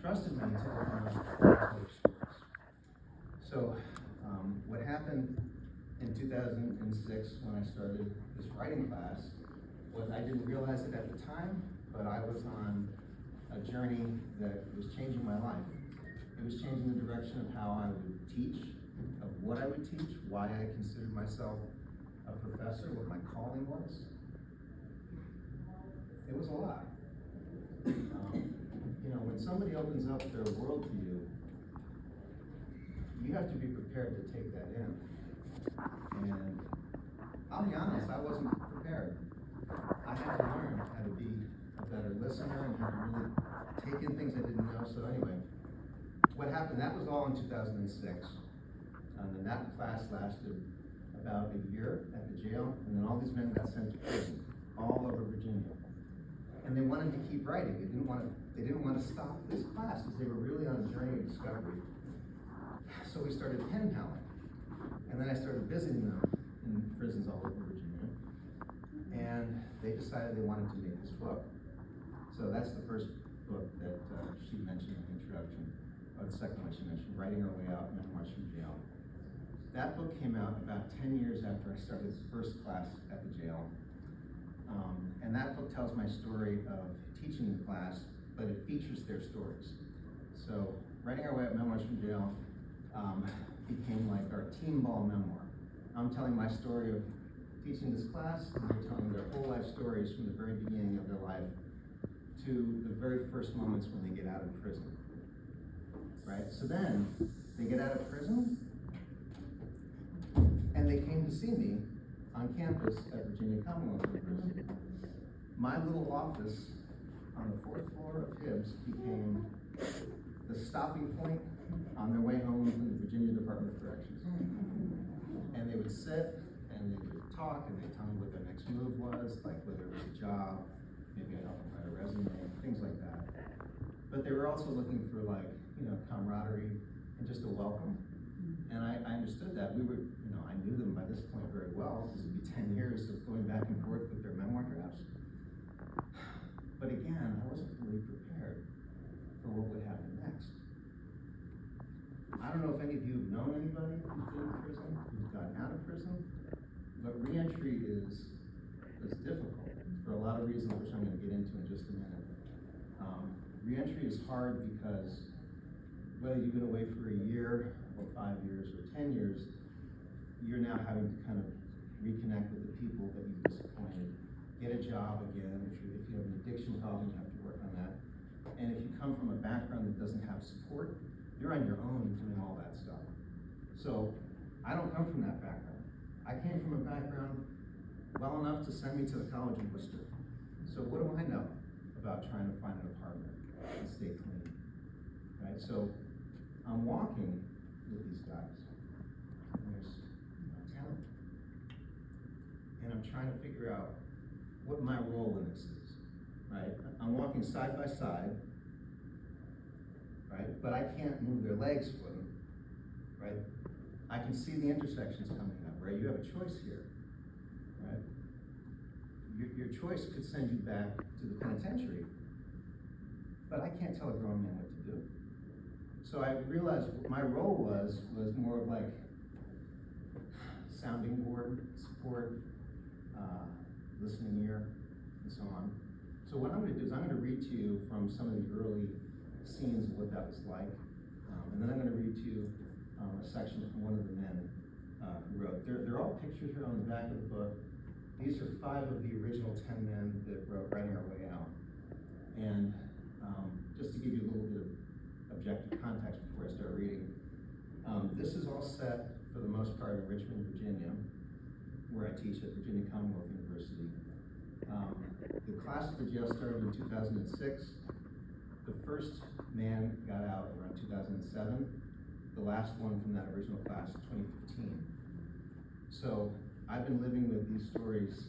trusted me to open up other stories. So what happened in 2006 when I started this writing class was I didn't realize it at the time, but I was on a journey that was changing my life. It was changing the direction of how I would teach, of what I would teach, why I considered myself a professor, what my calling was. It was a lot. When somebody opens up their world to you, you have to be prepared to take that in. And I'll be honest, I wasn't prepared. I had to learn how to be a better listener and how to really take in things I didn't know. So anyway, what happened, that was all in 2006. And that class lasted about a year at the jail, and then all these men got sent to prison all over Virginia. And they wanted to keep writing. They didn't want to stop this class because they were really on a journey of discovery. So we started pen paling. And then I started visiting them in prisons all over Virginia. And they decided they wanted to make this book. So that's the first book that she mentioned in the introduction, or the second one she mentioned, Writing Our Way Out, Memoirs from Jail. That book came out about 10 years after I started this first class at the jail. And that book tells my story of teaching the class, but it features their stories. So Writing Our Way Out, Memoirs from Jail became like our team ball memoir. I'm telling my story of teaching this class, and they're telling their whole life stories from the very beginning of their life to the very first moments when they get out of prison. Right? So then, they get out of prison, and they came to see me on campus at Virginia Commonwealth University. My little office on the 4th floor of Hibbs became the stopping point on their way home from the Virginia Department of Corrections. And they would sit and they would talk and they'd tell me what their next move was, like whether it was a job, maybe I'd help them write a resume, things like that. But they were also looking for camaraderie and just a welcome. And I understood that. I knew them by this point very well, because it'd be 10 years of going back and forth with their memoir drafts. But again, I wasn't really prepared for what would happen next. I don't know if any of you have known anybody who's been in prison, who's gotten out of prison, but re-entry is difficult for a lot of reasons, which I'm going to get into in just a minute. Re-entry is hard because whether you've been away for a year or 5 years or 10 years, you're now having to kind of reconnect with the people that you've disappointed, get a job again. If you have an addiction problem, you have to work on that. And if you come from a background that doesn't have support, you're on your own doing all that stuff. So I don't come from that background. I came from a background well enough to send me to the college in Wooster. So what do I know about trying to find an apartment and stay clean? Right? So I'm walking with these guys, and there's talent. And I'm trying to figure out what my role in this is, right? I'm walking side by side, right? But I can't move their legs for them, right? I can see the intersections coming up, right? You have a choice here, right? Your choice could send you back to the penitentiary, but I can't tell a grown man what to do. So I realized what my role was more of like sounding board, support, listening ear, and so on. So what I'm going to do is I'm going to read to you from some of the early scenes of what that was like, and then I'm going to read to you a section from one of the men who wrote. They're all pictured here on the back of the book. These are 5 of the original 10 men that wrote Writing Our Way Out. And just to give you a little bit of objective context before I start reading, this is all set, for the most part, in Richmond, Virginia, where I teach at Virginia Commonwealth University. The class at the jail started in 2006. The first man got out around 2007. The last one from that original class, 2015. So I've been living with these stories,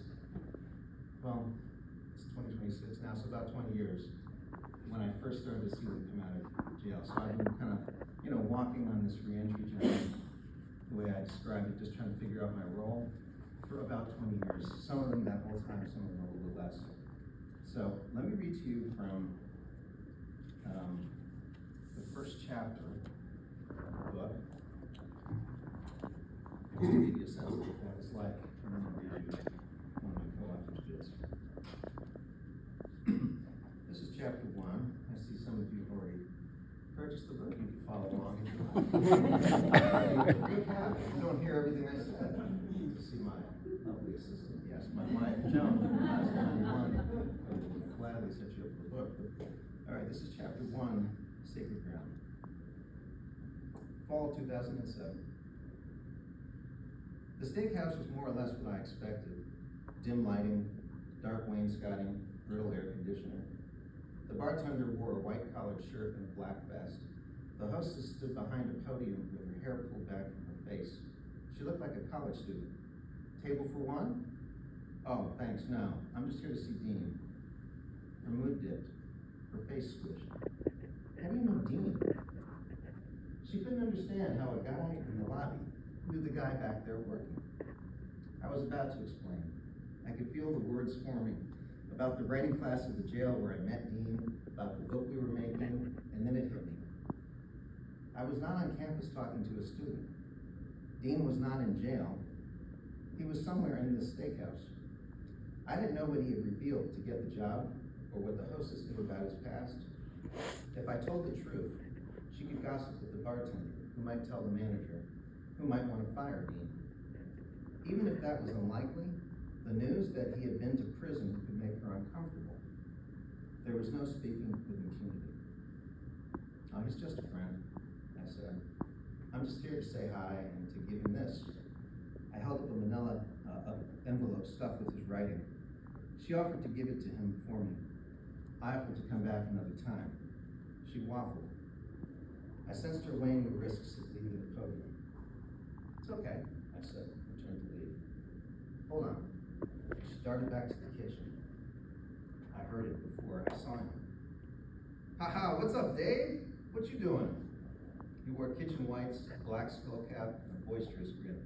well, it's 2026 now, so about 20 years, when I first started to see them come out of jail. So I've been kind of, walking on this re-entry journey, the way I described it, just trying to figure out my role for about 20 years. Some of them that whole time, some of them a little less. So let me read to you from first chapter of the book. Just to give you a sense of what that is like, I'm going to read you one of my co-authors' bits. This is chapter 1. I see some of you have already purchased the book. You can follow along if you like. Recap. You don't hear everything I said. To see my lovely assistant. Yes, my wife, Joan. Last time you wanted. I would gladly set you up with the book. All right, this is chapter 1, Sacred Ground. Fall 2007. The steakhouse was more or less what I expected. Dim lighting, dark wainscoting, brittle air conditioner. The bartender wore a white-collared shirt and a black vest. The hostess stood behind a podium with her hair pulled back from her face. She looked like a college student. Table for one? Oh, thanks, no. I'm just here to see Dean. Her mood dipped. Her face squished. How do you know Dean? She couldn't understand how a guy in the lobby knew the guy back there working. I was about to explain. I could feel the words forming about the writing class of the jail where I met Dean, about the book we were making, and then it hit me. I was not on campus talking to a student. Dean was not in jail. He was somewhere in this steakhouse. I didn't know what he had revealed to get the job or what the hostess knew about his past. If I told the truth, she could gossip with the bartender, who might tell the manager, who might want to fire Dean. Even if that was unlikely, the news that he had been to prison could make her uncomfortable. There was no speaking with impunity. Oh, he's just a friend, I said. I'm just here to say hi and to give him this. I held up a manila envelope stuffed with his writing. She offered to give it to him for me. I offered to come back another time. She waffled. I sensed her weighing the risks of leaving the podium. It's okay, I said, and turned to leave. Hold on. She darted back to the kitchen. I heard it before I saw him. Ha, what's up, Dave? What you doing? He wore kitchen whites, a black skull cap, and a boisterous grin.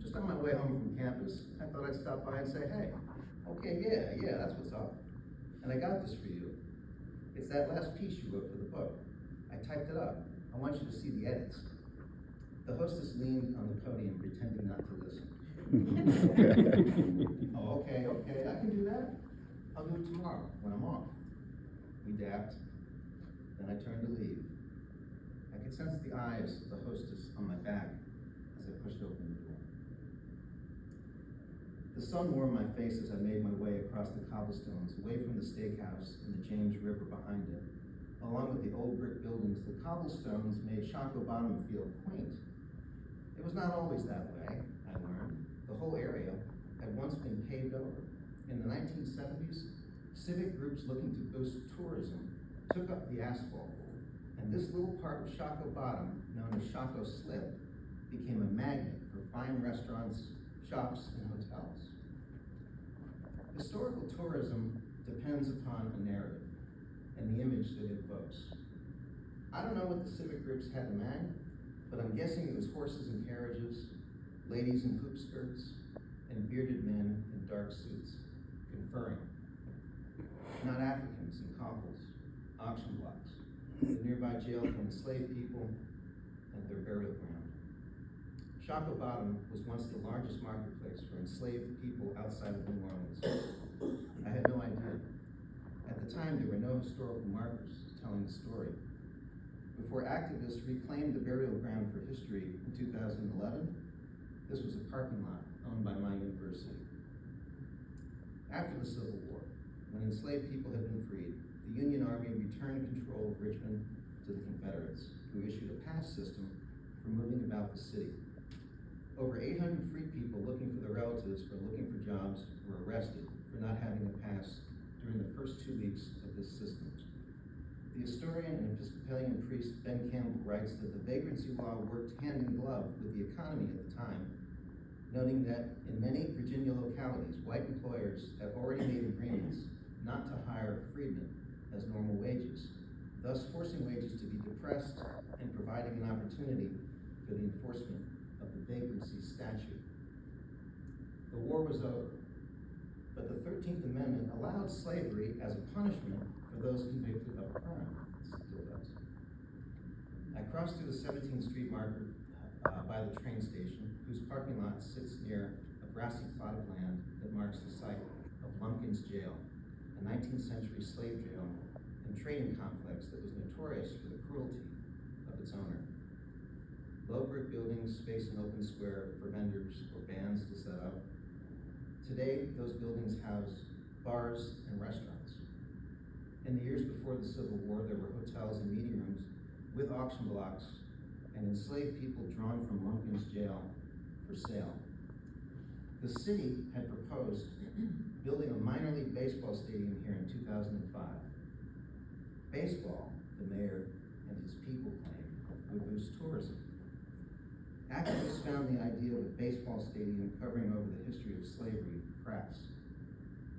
Just on my way home from campus, I thought I'd stop by and say, hey. Okay, yeah, that's what's up. And I got this for you. It's that last piece you wrote for the book. I typed it up. I want you to see the edits. The hostess leaned on the podium, pretending not to listen. Oh, okay, I can do that. I'll do it tomorrow, when I'm off. We dapped, then I turned to leave. I could sense the eyes of the hostess on my back as I pushed open the door. The sun warmed my face as I made my way across the cobblestones, away from the steakhouse and the James River behind it. Along with the old brick buildings, the cobblestones made Shockoe Bottom feel quaint. It was not always that way, I learned. The whole area had once been paved over. In the 1970s, civic groups looking to boost tourism took up the asphalt, and this little part of Shockoe Bottom, known as Shockoe Slip, became a magnet for fine restaurants, shops, and hotels. Historical tourism depends upon a narrative and the image that it evokes. I don't know what the civic groups had to mag, but I'm guessing it was horses and carriages, ladies in hoop skirts, and bearded men in dark suits, conferring. Not Africans in coffles, auction blocks, the nearby jail for enslaved people, and their burial ground. Shockoe Bottom was once the largest marketplace for enslaved people outside of New Orleans. I had no idea. At the time, there were no historical markers telling the story. Before activists reclaimed the burial ground for history in 2011, this was a parking lot owned by my university. After the Civil War, when enslaved people had been freed, the Union Army returned control of Richmond to the Confederates, who issued a pass system for moving about the city. Over 800 free people looking for their relatives or looking for jobs were arrested for not having a pass during the first 2 weeks of this system. The historian and Episcopalian priest Ben Campbell writes that the vagrancy law worked hand in glove with the economy at the time, noting that in many Virginia localities, white employers had already made agreements not to hire freedmen as normal wages, thus forcing wages to be depressed and providing an opportunity for the enforcement of the vagrancy statute. The war was over, but the 13th Amendment allowed slavery as a punishment for those convicted of a crime. It still does. cross through the 17th Street marker by the train station, whose parking lot sits near a grassy plot of land that marks the site of Lumpkin's Jail, a 19th century slave jail and trading complex that was notorious for the cruelty of its owner. Low brick buildings face an open square for vendors or bands to set up. Today, those buildings house bars and restaurants. In the years before the Civil War, there were hotels and meeting rooms with auction blocks and enslaved people drawn from Lumpkin's Jail for sale. The city had proposed building a minor league baseball stadium here in 2005. Baseball, the mayor and his people claimed, would boost tourism. Activists found the idea of a baseball stadium covering over the history of slavery crass.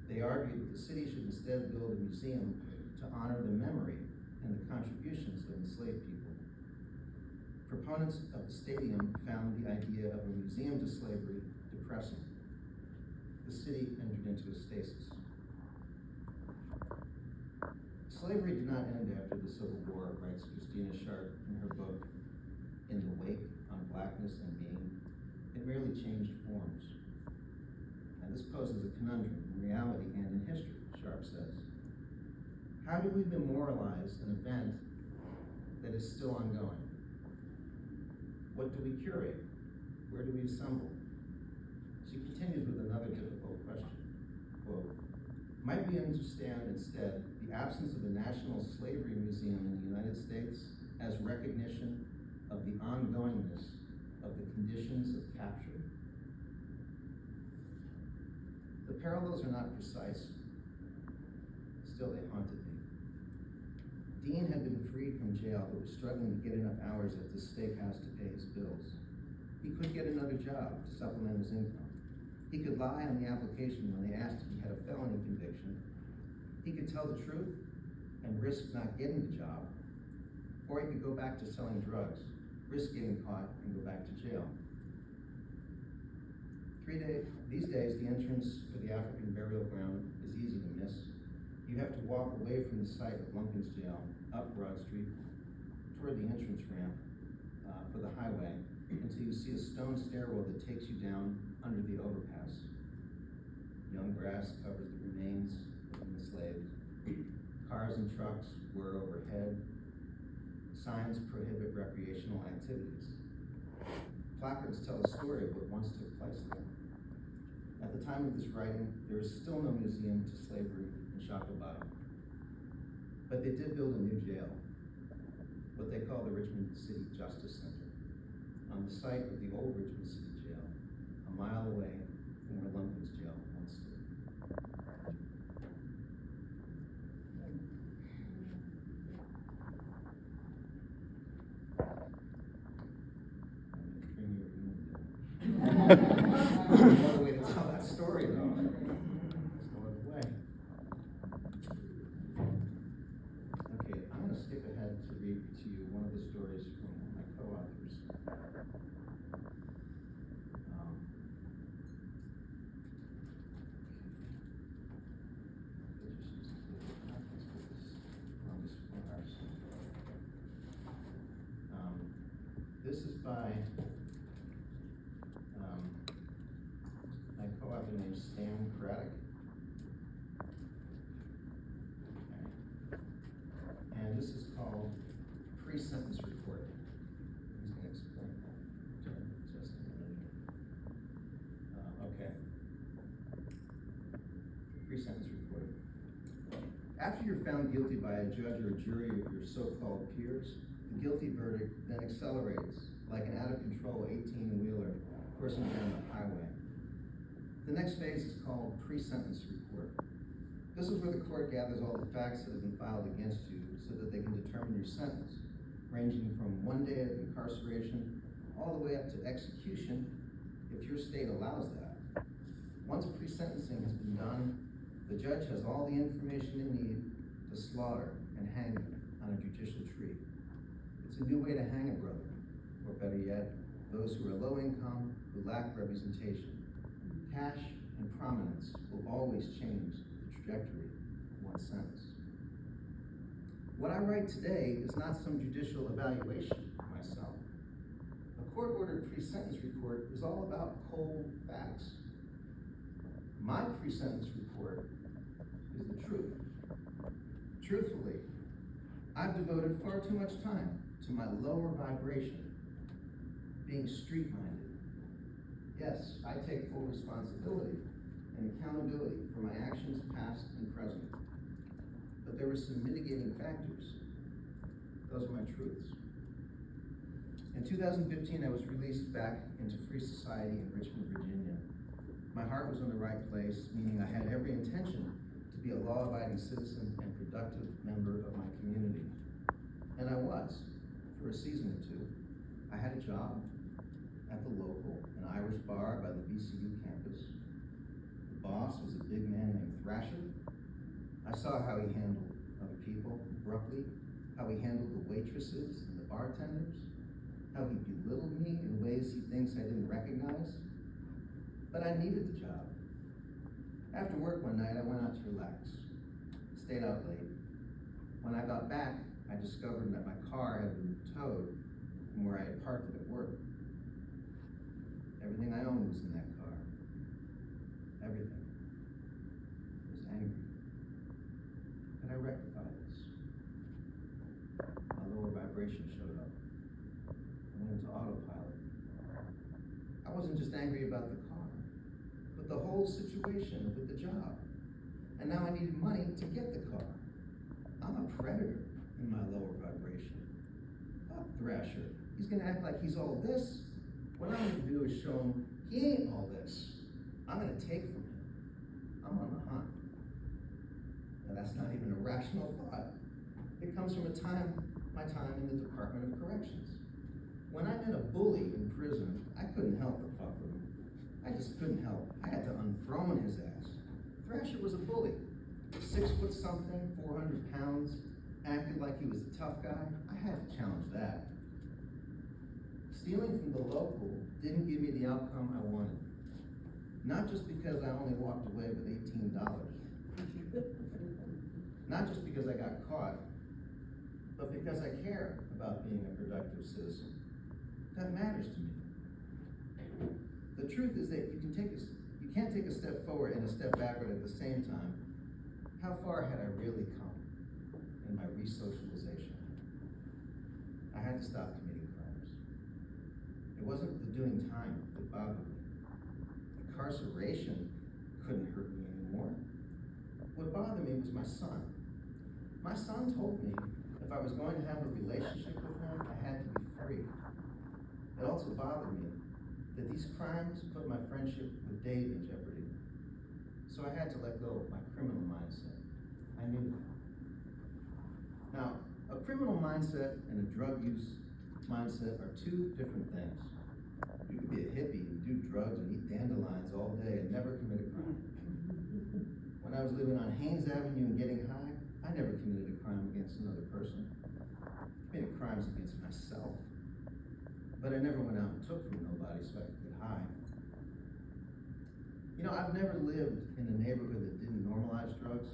They argued that the city should instead build a museum to honor the memory and the contributions of enslaved people. Proponents of the stadium found the idea of a museum to slavery depressing. The city entered into a stasis. Slavery did not end after the Civil War, writes Christina Sharp in her book, In the Wake on Blackness and Being. It merely changed forms. And this poses a conundrum in reality and in history, Sharp says. How do we memorialize an event that is still ongoing? What do we curate? Where do we assemble? She continues with another difficult question. Quote, might we understand instead the absence of a National Slavery Museum in the United States as recognition of the ongoingness of the conditions of capture? The parallels are not precise, still they haunted me. Dean had been freed from jail but was struggling to get enough hours at the steakhouse to pay his bills. He couldn't get another job to supplement his income. He could lie on the application when they asked if he had a felony conviction. He could tell the truth and risk not getting the job, or he could go back to selling drugs, risk getting caught, and go back to jail. These days, the entrance for the African burial ground is easy to miss. You have to walk away from the site of Lumpkin's Jail, up Broad Street, toward the entrance ramp for the highway, until you see a stone stairwell that takes you down under the overpass. Young grass covers the remains of the enslaved. Cars and trucks whir overhead. Signs prohibit recreational activities. Placards tell a story of what once took place there. At the time of this writing, there is still no museum to slavery in Shacobottom. But they did build a new jail, what they call the Richmond City Justice Center, on the site of the old Richmond City Jail, a mile away from where Lumpkin's Jail once stood. What a way to tell that story, though. There's no other way. Okay, I'm going to skip ahead to read to you one of the stories from my co-authors. This is by my co-author named Stan Craddock. Okay. And this is called Pre-Sentence Report. He's going to explain that just a minute. Okay. Pre-sentence report. After you're found guilty by a judge or a jury of your so-called peers, the guilty verdict then accelerates like an out-of-control 18-wheeler coursing down the highway. The next phase is called pre-sentence report. This is where the court gathers all the facts that have been filed against you so that they can determine your sentence, ranging from 1 day of incarceration all the way up to execution if your state allows that. Once pre-sentencing has been done, the judge has all the information they need to slaughter and hang them on a judicial tree. It's a new way to hang a brother, or better yet, those who are low income, who lack representation. Cash and prominence will always change the trajectory of one's sentence. What I write today is not some judicial evaluation of myself. A court-ordered pre-sentence report is all about cold facts. My pre-sentence report is the truth. Truthfully, I've devoted far too much time to my lower vibration, being street-minded. Yes, I take full responsibility and accountability for my actions past and present. But there were some mitigating factors. Those are my truths. In 2015, I was released back into free society in Richmond, Virginia. My heart was in the right place, meaning I had every intention to be a law-abiding citizen and productive member of my community. And I was, for a season or two. I had a job at the local, an Irish bar by the VCU campus. The boss was a big man named Thrasher. I saw how he handled other people abruptly, how he handled the waitresses and the bartenders, how he belittled me in ways he thinks I didn't recognize. But I needed the job. After work one night, I went out to relax, stayed out late. When I got back, I discovered that my car had been towed from where I had parked it at work. Everything I owned was in that car. Everything. I was angry. Could I rectify this? My lower vibration showed up. I went into autopilot. I wasn't just angry about the car, but the whole situation with the job. And now I needed money to get the car. I'm a predator in my lower vibration. Fuck Thrasher. He's gonna act like he's all this. What I'm gonna do is show him he ain't all this. I'm gonna take from him. I'm on the hunt. Now that's not even a rational thought. It comes from my time in the Department of Corrections. When I met a bully in prison, I couldn't help but fuck with him. I just couldn't help. I had to unthrone his ass. Thrasher was a bully. 6 foot something, 400 pounds, acted like he was a tough guy. I had to challenge that. Stealing from the local didn't give me the outcome I wanted. Not just because I only walked away with $18. Not just because I got caught, but because I care about being a productive citizen. That matters to me. The truth is that you can't take a step forward and a step backward at the same time. How far had I really come in my re-socialization? I had to stop committing crimes. It wasn't the doing time that bothered me. Incarceration couldn't hurt me anymore. What bothered me was my son. My son told me if I was going to have a relationship with him, I had to be free. It also bothered me that these crimes put my friendship with Dave in jeopardy. So I had to let go of my criminal mindset. I knew that. Now, a criminal mindset and a drug use mindset are two different things. You could be a hippie and do drugs and eat dandelions all day and never commit a crime. When I was living on Haynes Avenue and getting high, I never committed a crime against another person. I committed crimes against myself. But I never went out and took from nobody so I could get high. You know, I've never lived in a neighborhood that didn't normalize drugs.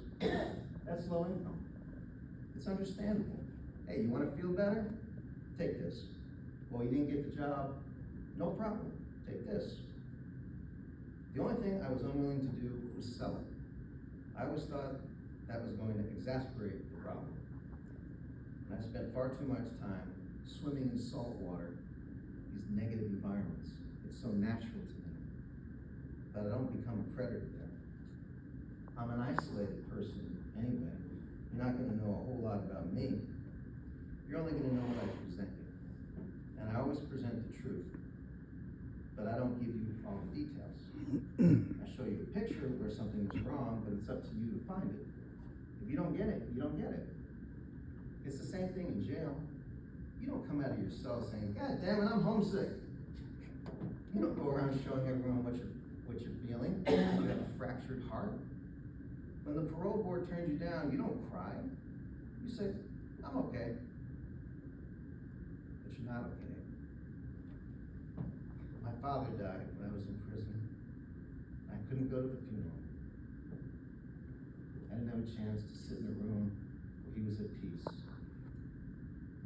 That's low income. It's understandable. Hey, you want to feel better? Take this. Well, you didn't get the job? No problem. Take this. The only thing I was unwilling to do was sell it. I always thought that was going to exasperate the problem. And I spent far too much time swimming in salt water, these negative environments. It's so natural to me. But I don't become a predator there. I'm an isolated person anyway. You're not going to know a whole lot about me. You're only going to know what I present you. And I always present the truth. But I don't give you all the details. I show you a picture where something is wrong, but it's up to you to find it. If you don't get it, you don't get it. It's the same thing in jail. You don't come out of your cell saying, God damn it, I'm homesick. You don't go around showing everyone what you're feeling. You have a fractured heart. When the parole board turns you down, you don't cry. You say, I'm okay. But you're not okay. My father died when I was in prison. I couldn't go to the funeral. I didn't have a chance to sit in a room where he was at peace.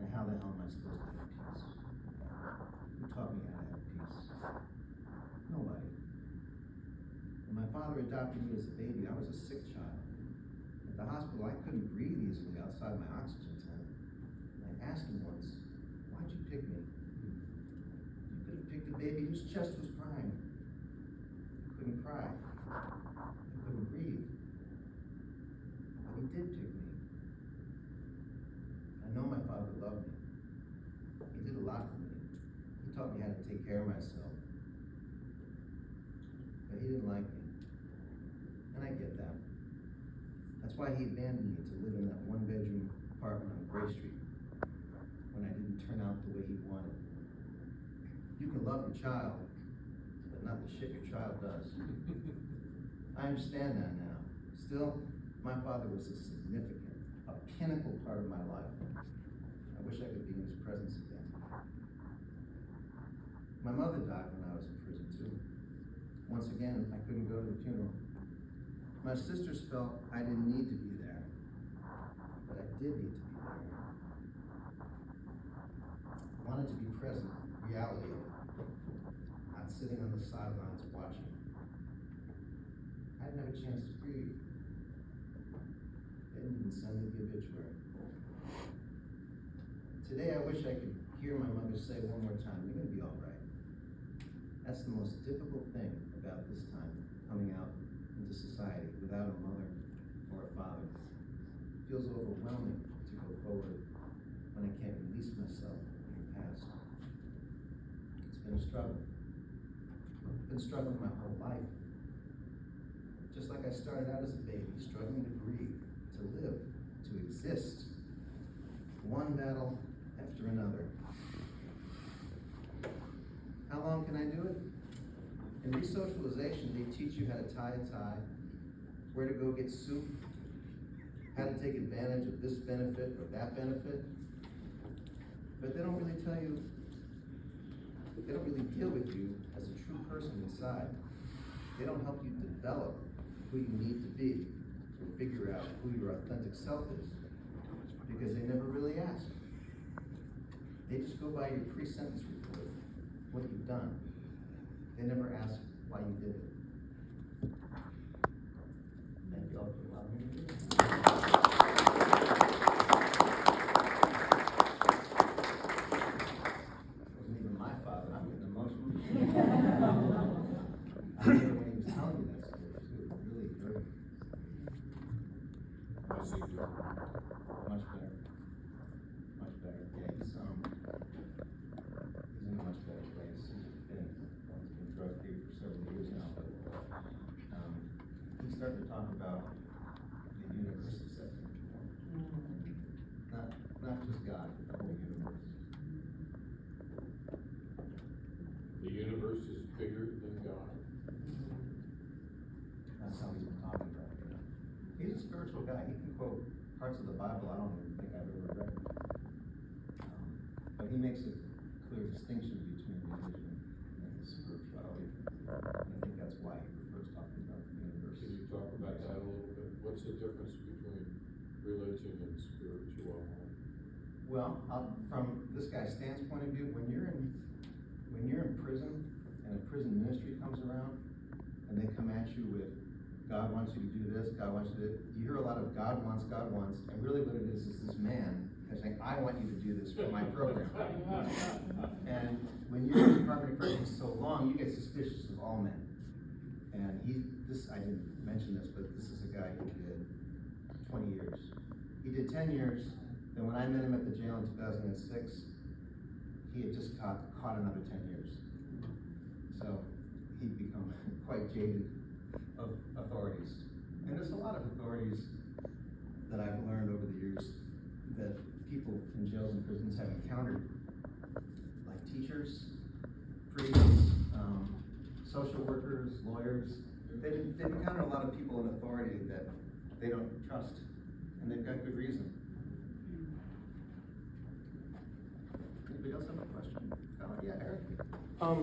Now how the hell am I supposed to have peace? Who taught me how to have peace? Nobody. When my father adopted me as a baby, I was a sick child. At the hospital, I couldn't breathe easily outside my oxygen tent. And I asked him once, why'd you pick me? You could have picked a baby whose chest was crying. I couldn't cry. I couldn't breathe. But he did pick me. I know my father loved me. He did a lot for me. He taught me how to take care of myself. But he didn't like me. And I get that. That's why he abandoned me to live in that one-bedroom apartment on Gray Street when I didn't turn out the way he wanted. You can love your child, but not the shit your child does. I understand that now. Still, my father was a significant, a pinnacle part of my life. I wish I could be in his presence again. My mother died when I was in prison too. Once again, I couldn't go to the funeral. My sisters felt I didn't need to be there, but I did need to be there. I wanted to be present, reality, not sitting on the sidelines watching. I didn't have a chance to grieve. They didn't even send me the obituary. Today I wish I could hear my mother say one more time, "You're gonna be all right." That's the most difficult thing about this time, coming out into society without a mother or a father. It feels overwhelming to go forward when I can't release myself from the past. It's been a struggle. I've been struggling my whole life. Just like I started out as a baby, struggling to breathe, to live, to exist. One battle after another. How long can I do it? In resocialization, they teach you how to tie a tie, where to go get soup, how to take advantage of this benefit or that benefit. But they don't really tell you, they don't really deal with you as a true person inside. They don't help you develop who you need to be or figure out who your authentic self is, because they never really ask. They just go by your pre-sentence report, what you've done. They never ask why you did it. Thank you all for allowing me to do this. It wasn't even my father. I'm getting emotional. I remember when he was telling me that story too. It really hurt me. How's he doing? Much better. Much better. Yeah, he's in a much better place. He's been drug free for several years now, but he started to talk about the universe accepting not just God, but the whole universe. The universe is bigger than God. That's how he's been talking about it. He's a spiritual guy. He can quote parts of the Bible I don't even think I've ever read. But he makes a clear distinction between religion and spirituality. And I think that's why he prefers talking about the universe. Can you talk about that a little bit? What's the difference between religion and spirituality? Well, from this guy's stance point of view, when you're in prison and a prison ministry comes around and they come at you with God wants you to do this, God wants you to, you hear a lot of God wants, and really what it is this man saying, I want you to do this for my program. And when you're in the Department of Corrections so long, you get suspicious of all men. And I didn't mention this, but this is a guy who did 20 years. He did 10 years, then when I met him at the jail in 2006, he had just caught another 10 years. So he'd become quite jaded of authorities. And there's a lot of authorities that I've learned over the years that people in jails and prisons have encountered, like teachers, priests, social workers, lawyers. They've encountered a lot of people in authority that they don't trust, and they've got good reason. Anybody else have a question? Oh, yeah, Eric. How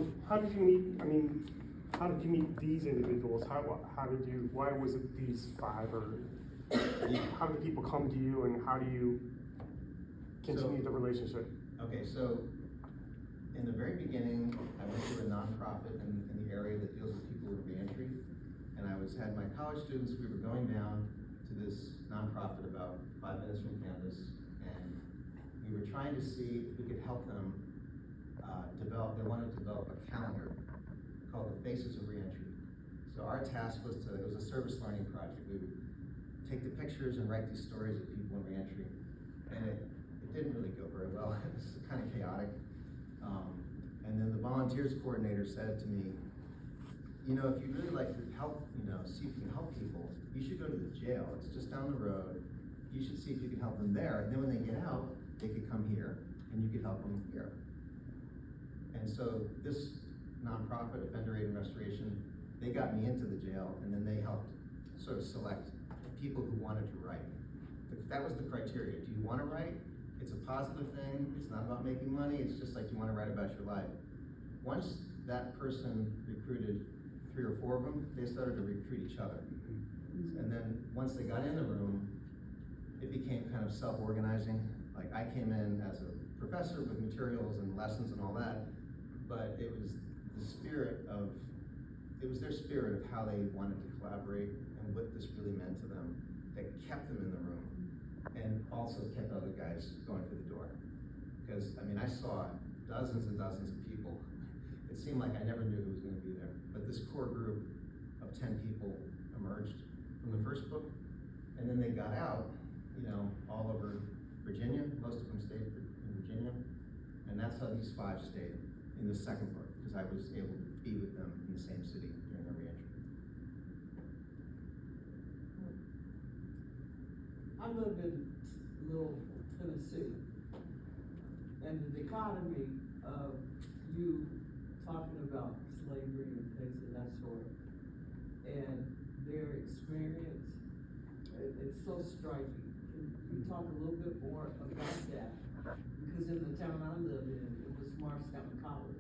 did you meet these individuals? Why was it these five, or how do people come to you, and how do you continue the relationship? Okay, so in the very beginning, I went to a nonprofit in the area that deals with people with reentry. And had my college students, we were going down to this nonprofit about 5 minutes from campus. And we were trying to see if we could help them they wanted to develop a calendar called the Faces of Reentry. So our task was it was a service learning project. We would take the pictures and write these stories of people in reentry. And it didn't really go very well. It was kind of chaotic. And then the volunteers coordinator said to me, you know, if you'd really like to help, see if you can help people, you should go to the jail. It's just down the road. You should see if you can help them there. And then when they get out, they could come here and you could help them here. And so this nonprofit, Offender Aid and Restoration, they got me into the jail, and then they helped sort of select people who wanted to write. That was the criteria. Do you want to write? It's a positive thing. It's not about making money. It's just like you want to write about your life. Once that person recruited 3 or 4 of them, they started to recruit each other. And then once they got in the room, it became kind of self-organizing. Like I came in as a professor with materials and lessons and all that, but it was their spirit of how they wanted to collaborate and what this really meant to them that kept them in the room and also kept other guys going for the door. Because, I mean, I saw dozens and dozens of people. It seemed like I never knew who was going to be there. But this core group of 10 people emerged from the first book, and then they got out, all over Virginia. Most of them stayed in Virginia, and that's how these 5 stayed in the second book, because I was able to be with them in the same city during their reentry. I live in Louisville, Tennessee, and the dichotomy of you talking about slavery and things of that sort, and their experience, it's so striking. Can you talk a little bit more about that? Because in the town I live in, it was Morristown College,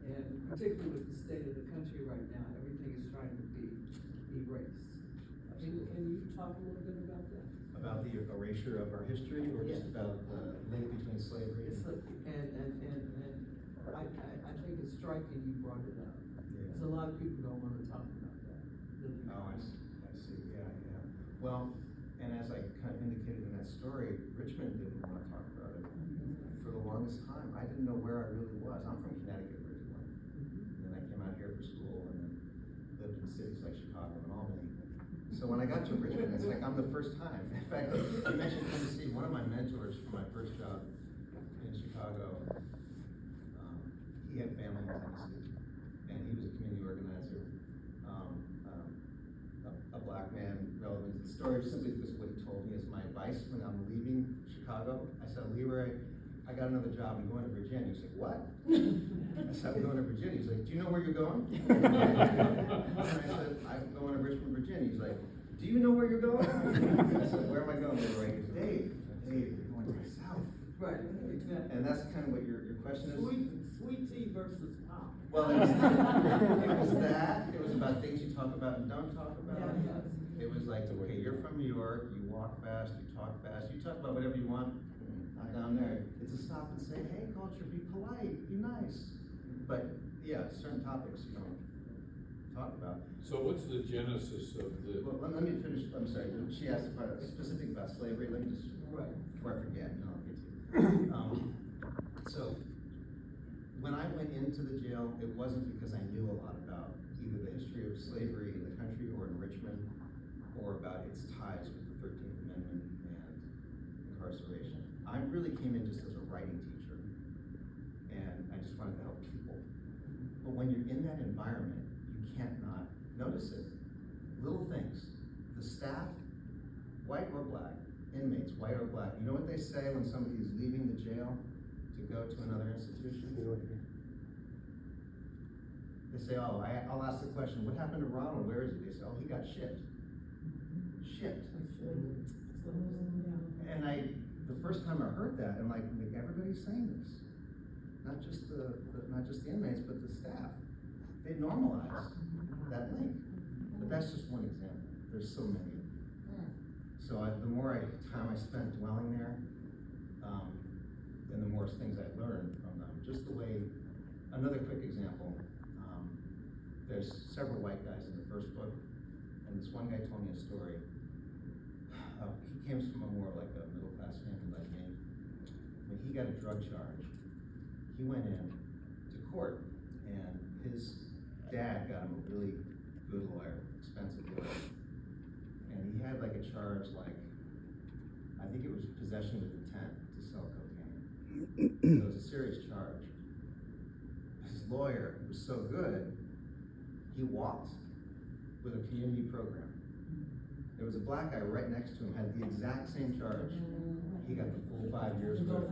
and particularly with the state of the country right now, everything is trying to be erased. Can you talk a little bit about that? About the erasure of our history, or just about the link between slavery and I think it's striking you brought it up. Because a lot of people don't want to talk about that. Oh, I see, yeah. Well, and as I kind of indicated in that story, Richmond didn't want to talk about it for the longest time. I didn't know where I really was. I'm from Connecticut originally. And then I came out here for school and then lived in cities like Chicago and Albany. So when I got to Richmond, it's like I'm the first time. In fact, you mentioned Tennessee. One of my mentors for my first job in Chicago, he had family in Tennessee, and he was a community organizer, a black man relevant to the story. Simply because what he told me is my advice when I'm leaving Chicago. I said, Leroy, I got another job. I'm going to Virginia. He's like, what? I said, I'm going to Virginia. He's like, do you know where you're going? And I said, I'm going to Richmond, Virginia. He's like, do you know where you're going? I said, where am I going? Leroy? He goes, Dave, you're going to the south. Right, exactly. And that's kind of what your question is. Sweet tea versus pop. Well, it was that. It was about things you talk about and don't talk about. Yeah. It was like, okay, you're from New York, you walk fast, you talk fast, you talk about whatever you want. Not down there. It's a stop and say, hey, culture, be polite, be nice. But yeah, certain topics you don't talk about. So what's the genesis of the? Well, let me finish. I'm sorry. She asked about specific about slavery. Let me just before I forget. No, I'll get to it. So when I went into the jail, it wasn't because I knew a lot about either the history of slavery in the country or in Richmond, or about its ties with the 13th Amendment and incarceration. I really came in just as a writing teacher, and I just wanted to help people. But when you're in that environment, you can't not notice it. Little things. The staff, white or black, inmates, white or black, you know what they say when somebody is leaving the jail to go to another institution? They say, oh, I'll ask the question, what happened to Ronald? Where is he? They say, oh, he got shipped. Shipped. And the first time I heard that, I'm like everybody's saying this. Not just the inmates, but the staff. They normalized that link. But that's just one example. There's so many. So the more time I spent dwelling there, and the more things I learned from them. Just the way, another quick example, there's several white guys in the first book, and this one guy told me a story. He came from a more like a middle-class family like me. When he got a drug charge, he went in to court, and his dad got him a really good lawyer, expensive lawyer. And he had like a charge like, I think it was possession with intent to sell cocaine. So it was a serious charge. His lawyer was so good, he walked with a community program. There was a black guy right next to him, had the exact same charge. He got the full 5 years for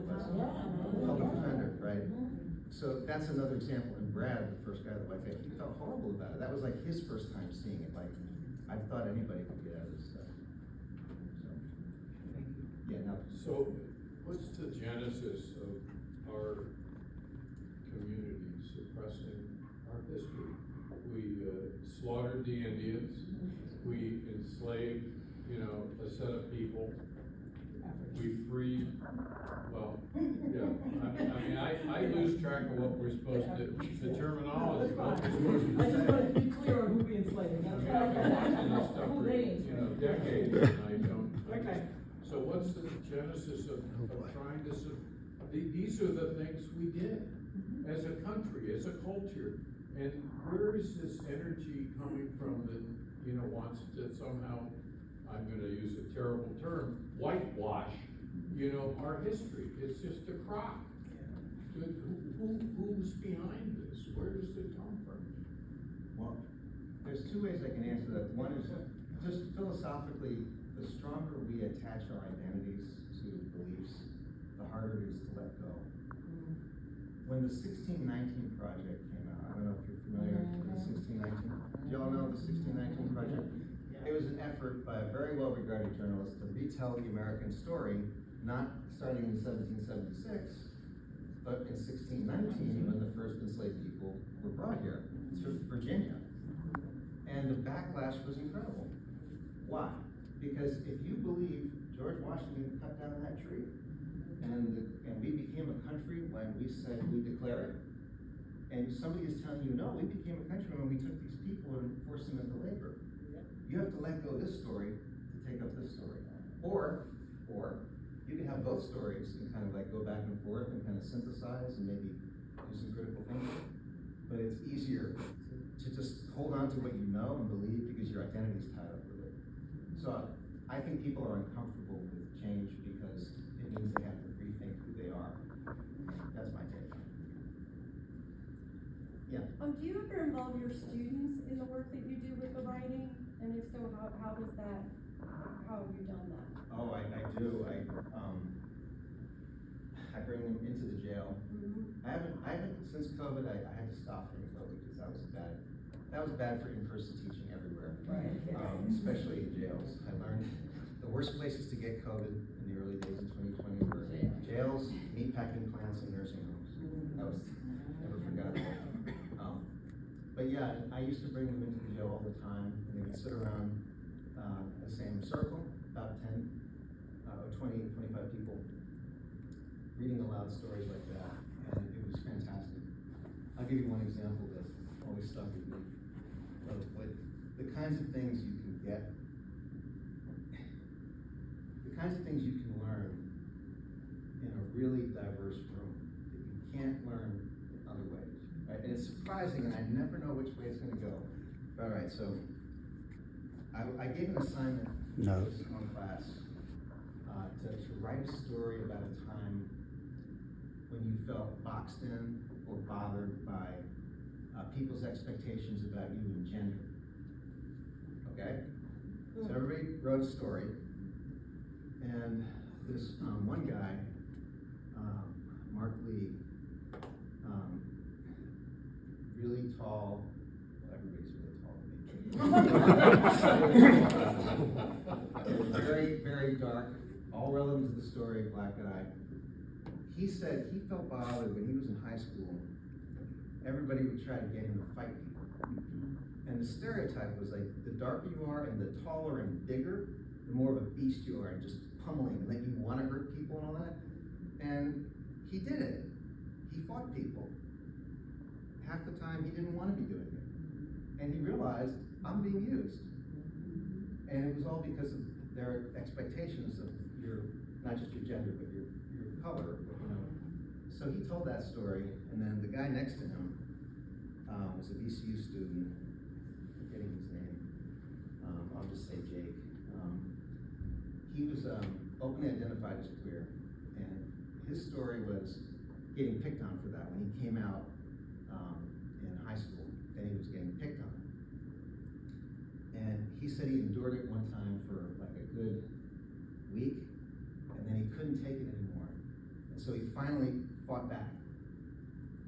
public defender, right? So that's another example. And Brad, the first guy, the white guy, he felt horrible about it. That was like his first time seeing it. Like, I thought anybody could get out of this stuff. So, yeah, now. So, what's the genesis of our community suppressing our history? We slaughtered the Indians, we enslaved, a set of people, we freed, well, yeah, I lose track of what we're supposed to, the terminology, what we're supposed to I just say. wanted to be clear on who we enslaved. I mean, I've been watching this stuff for, decades, and I don't. Okay. So what's the genesis of trying to, these are the things we did as a country, as a culture. And where is this energy coming from that, wants to somehow, I'm gonna use a terrible term, whitewash, our history? It's just a crock. Who's behind this? Where does it come from? Well, there's two ways I can answer that. One is just philosophically, the stronger we attach our identities to beliefs, the harder it is to let go. When the 1619 Project came out, I don't know if you're familiar with the 1619. Do y'all know the 1619 Project? It was an effort by a very well-regarded journalist to retell the American story, not starting in 1776, but in 1619 when the first enslaved people were brought here to Virginia. And the backlash was incredible. Why? Because if you believe George Washington cut down that tree, and we became a country when we said we declare it, and somebody is telling you, no, we became a country when we took these people and forced them into labor. You have to let go of this story to take up this story. Or you can have both stories and kind of like go back and forth and kind of synthesize and maybe do some critical thinking. But it's easier to just hold on to what you know and believe because your identity is tied up with it. So I think people are uncomfortable with change because it means they have to rethink who they are. That's my take. Yeah. Do you ever involve your students in the work that you do with the writing? And if so, how have you done that? Oh, I do. I bring them into the jail. Mm-hmm. I haven't since COVID. I had to stop during COVID because that was bad for in-person teaching everywhere. Right. Especially in jails. I learned the worst places to get COVID in the early days of 2020 were jails, meatpacking plants, and nursing homes. That was never forgotten. But yeah, I used to bring them into the jail all the time, and they would sit around the same circle, about 10, 20, 25 people, reading aloud stories like that, and it was fantastic. I'll give you one example that always stuck with me. The kinds of things you can get, the kinds of things you can learn in a really diverse room that you can't learn in other ways. Right? And it's surprising, and I never know which way it's going to go. All right, so I gave an assignment to this one class to write a story about a time when you felt boxed in or bothered by people's expectations about you and gender. Okay? So everybody wrote a story, and this one guy, Mark Lee, really tall, well, everybody's really tall to me. Very, very dark, all relevant to the story, black guy. He said he felt bothered when he was in high school. Everybody would try to get him to fight people. And the stereotype was like, the darker you are and the taller and bigger, the more of a beast you are, and just pummeling, and that you want to hurt people and all that. And he did it. He fought people. Half the time he didn't want to be doing it. And he realized, I'm being used. And it was all because of their expectations of your, not just your gender, but your color, you know. So he told that story, and then the guy next to him was a VCU student, forgetting his name, I'll just say Jake. He was openly identified as queer, and his story was getting picked on for that. When he came out in high school, then he was getting picked on. And he said he endured it one time for like a good week, and then he couldn't take it anymore. And so he finally fought back.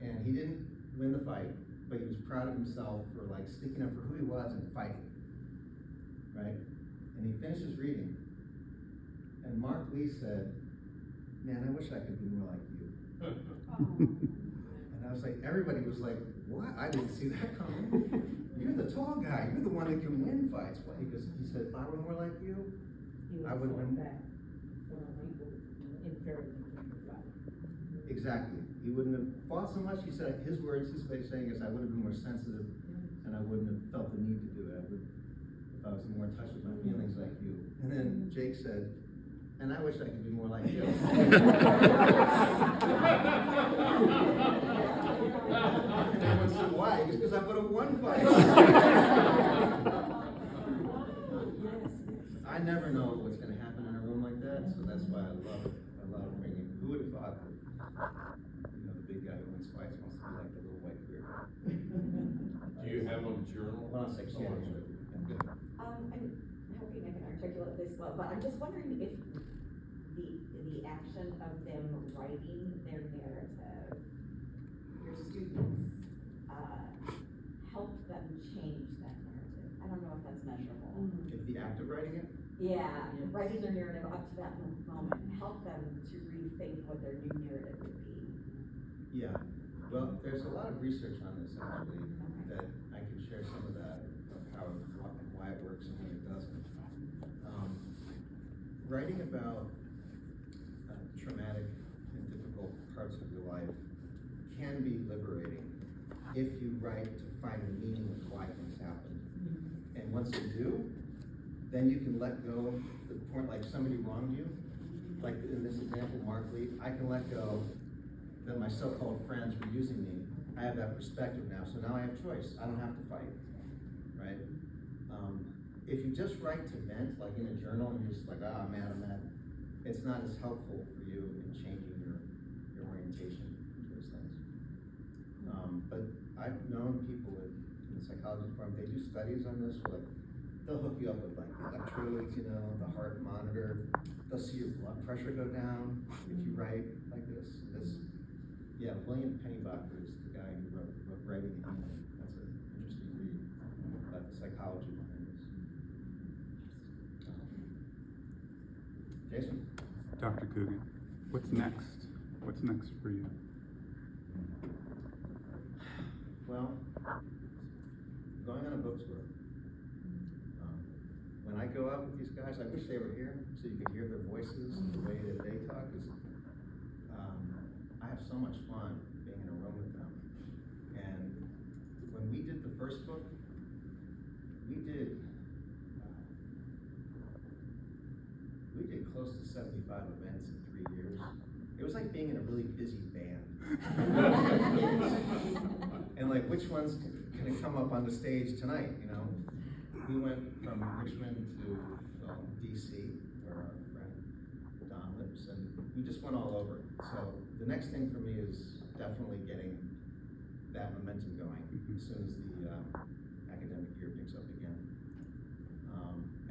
And he didn't win the fight, but he was proud of himself for like sticking up for who he was and fighting, right? And he finished his reading. And Mark Lee said, man, I wish I could be more like you. And I was like, everybody was like, what? I didn't see that coming. You're the tall guy. You're the one that can win fights. Why? Because he said, if I were more like you, I would have been back from people encouraging him to fight. Exactly. He wouldn't have fought so much. He said, his words, his way of saying is, I would have been more sensitive, and I wouldn't have felt the need to do it. I would, if I was more in touch with my feelings like you. And then Jake said, and I wish I could be more like you. And everyone said, why? He goes, because I would have won fights. I never know what's going to happen in a room like that, so that's why I love it. I love bringing. Who would have thought that, you know, the big guy who wins fights wants to be like the little white queer? Do you have a journal? Well, it's like, yeah, I'm hoping I can articulate this well, but I'm just wondering if the action of them writing their narrative, your students, help them change that narrative. I don't know if that's measurable. If the act of writing it? Yeah, writing their narrative up to that moment, help them to rethink what their new narrative would be. Yeah. Well, there's a lot of research on this actually, that I can share some of that, of how, why it works and when it doesn't. Writing about traumatic and difficult parts of your life can be liberating if you write to find the meaning of why things happen. And once you do, then you can let go the point, like somebody wronged you, like in this example, Mark Lee, I can let go that my so-called friends were using me. I have that perspective now, so now I have choice. I don't have to fight, right? If you just write to vent, like in a journal, and you're just like, I'm mad, it's not as helpful for you in changing your orientation towards things. But I've known people in the psychology department, they do studies on this, like, they'll hook you up with like electrodes, you know, the heart monitor, they'll see your blood pressure go down if you write like this. Yeah, William Pennybacker is the guy who wrote Writing the Human. That's an interesting read about the psychology behind this. Jason? Dr. Coogan, what's next? What's next for you? Well, going on a book tour. When I go out with these guys, I wish they were here so you could hear their voices and the way that they talk. I have so much fun being in a room with them. And when we did the first book, we did close to 75 events in 3 years. It was like being in a really busy band. And like, which one's gonna come up on the stage tonight, you know? We went from Richmond to DC, where our friend Don lives, and we just went all over. So the next thing for me is definitely getting that momentum going as soon as the academic year picks up again.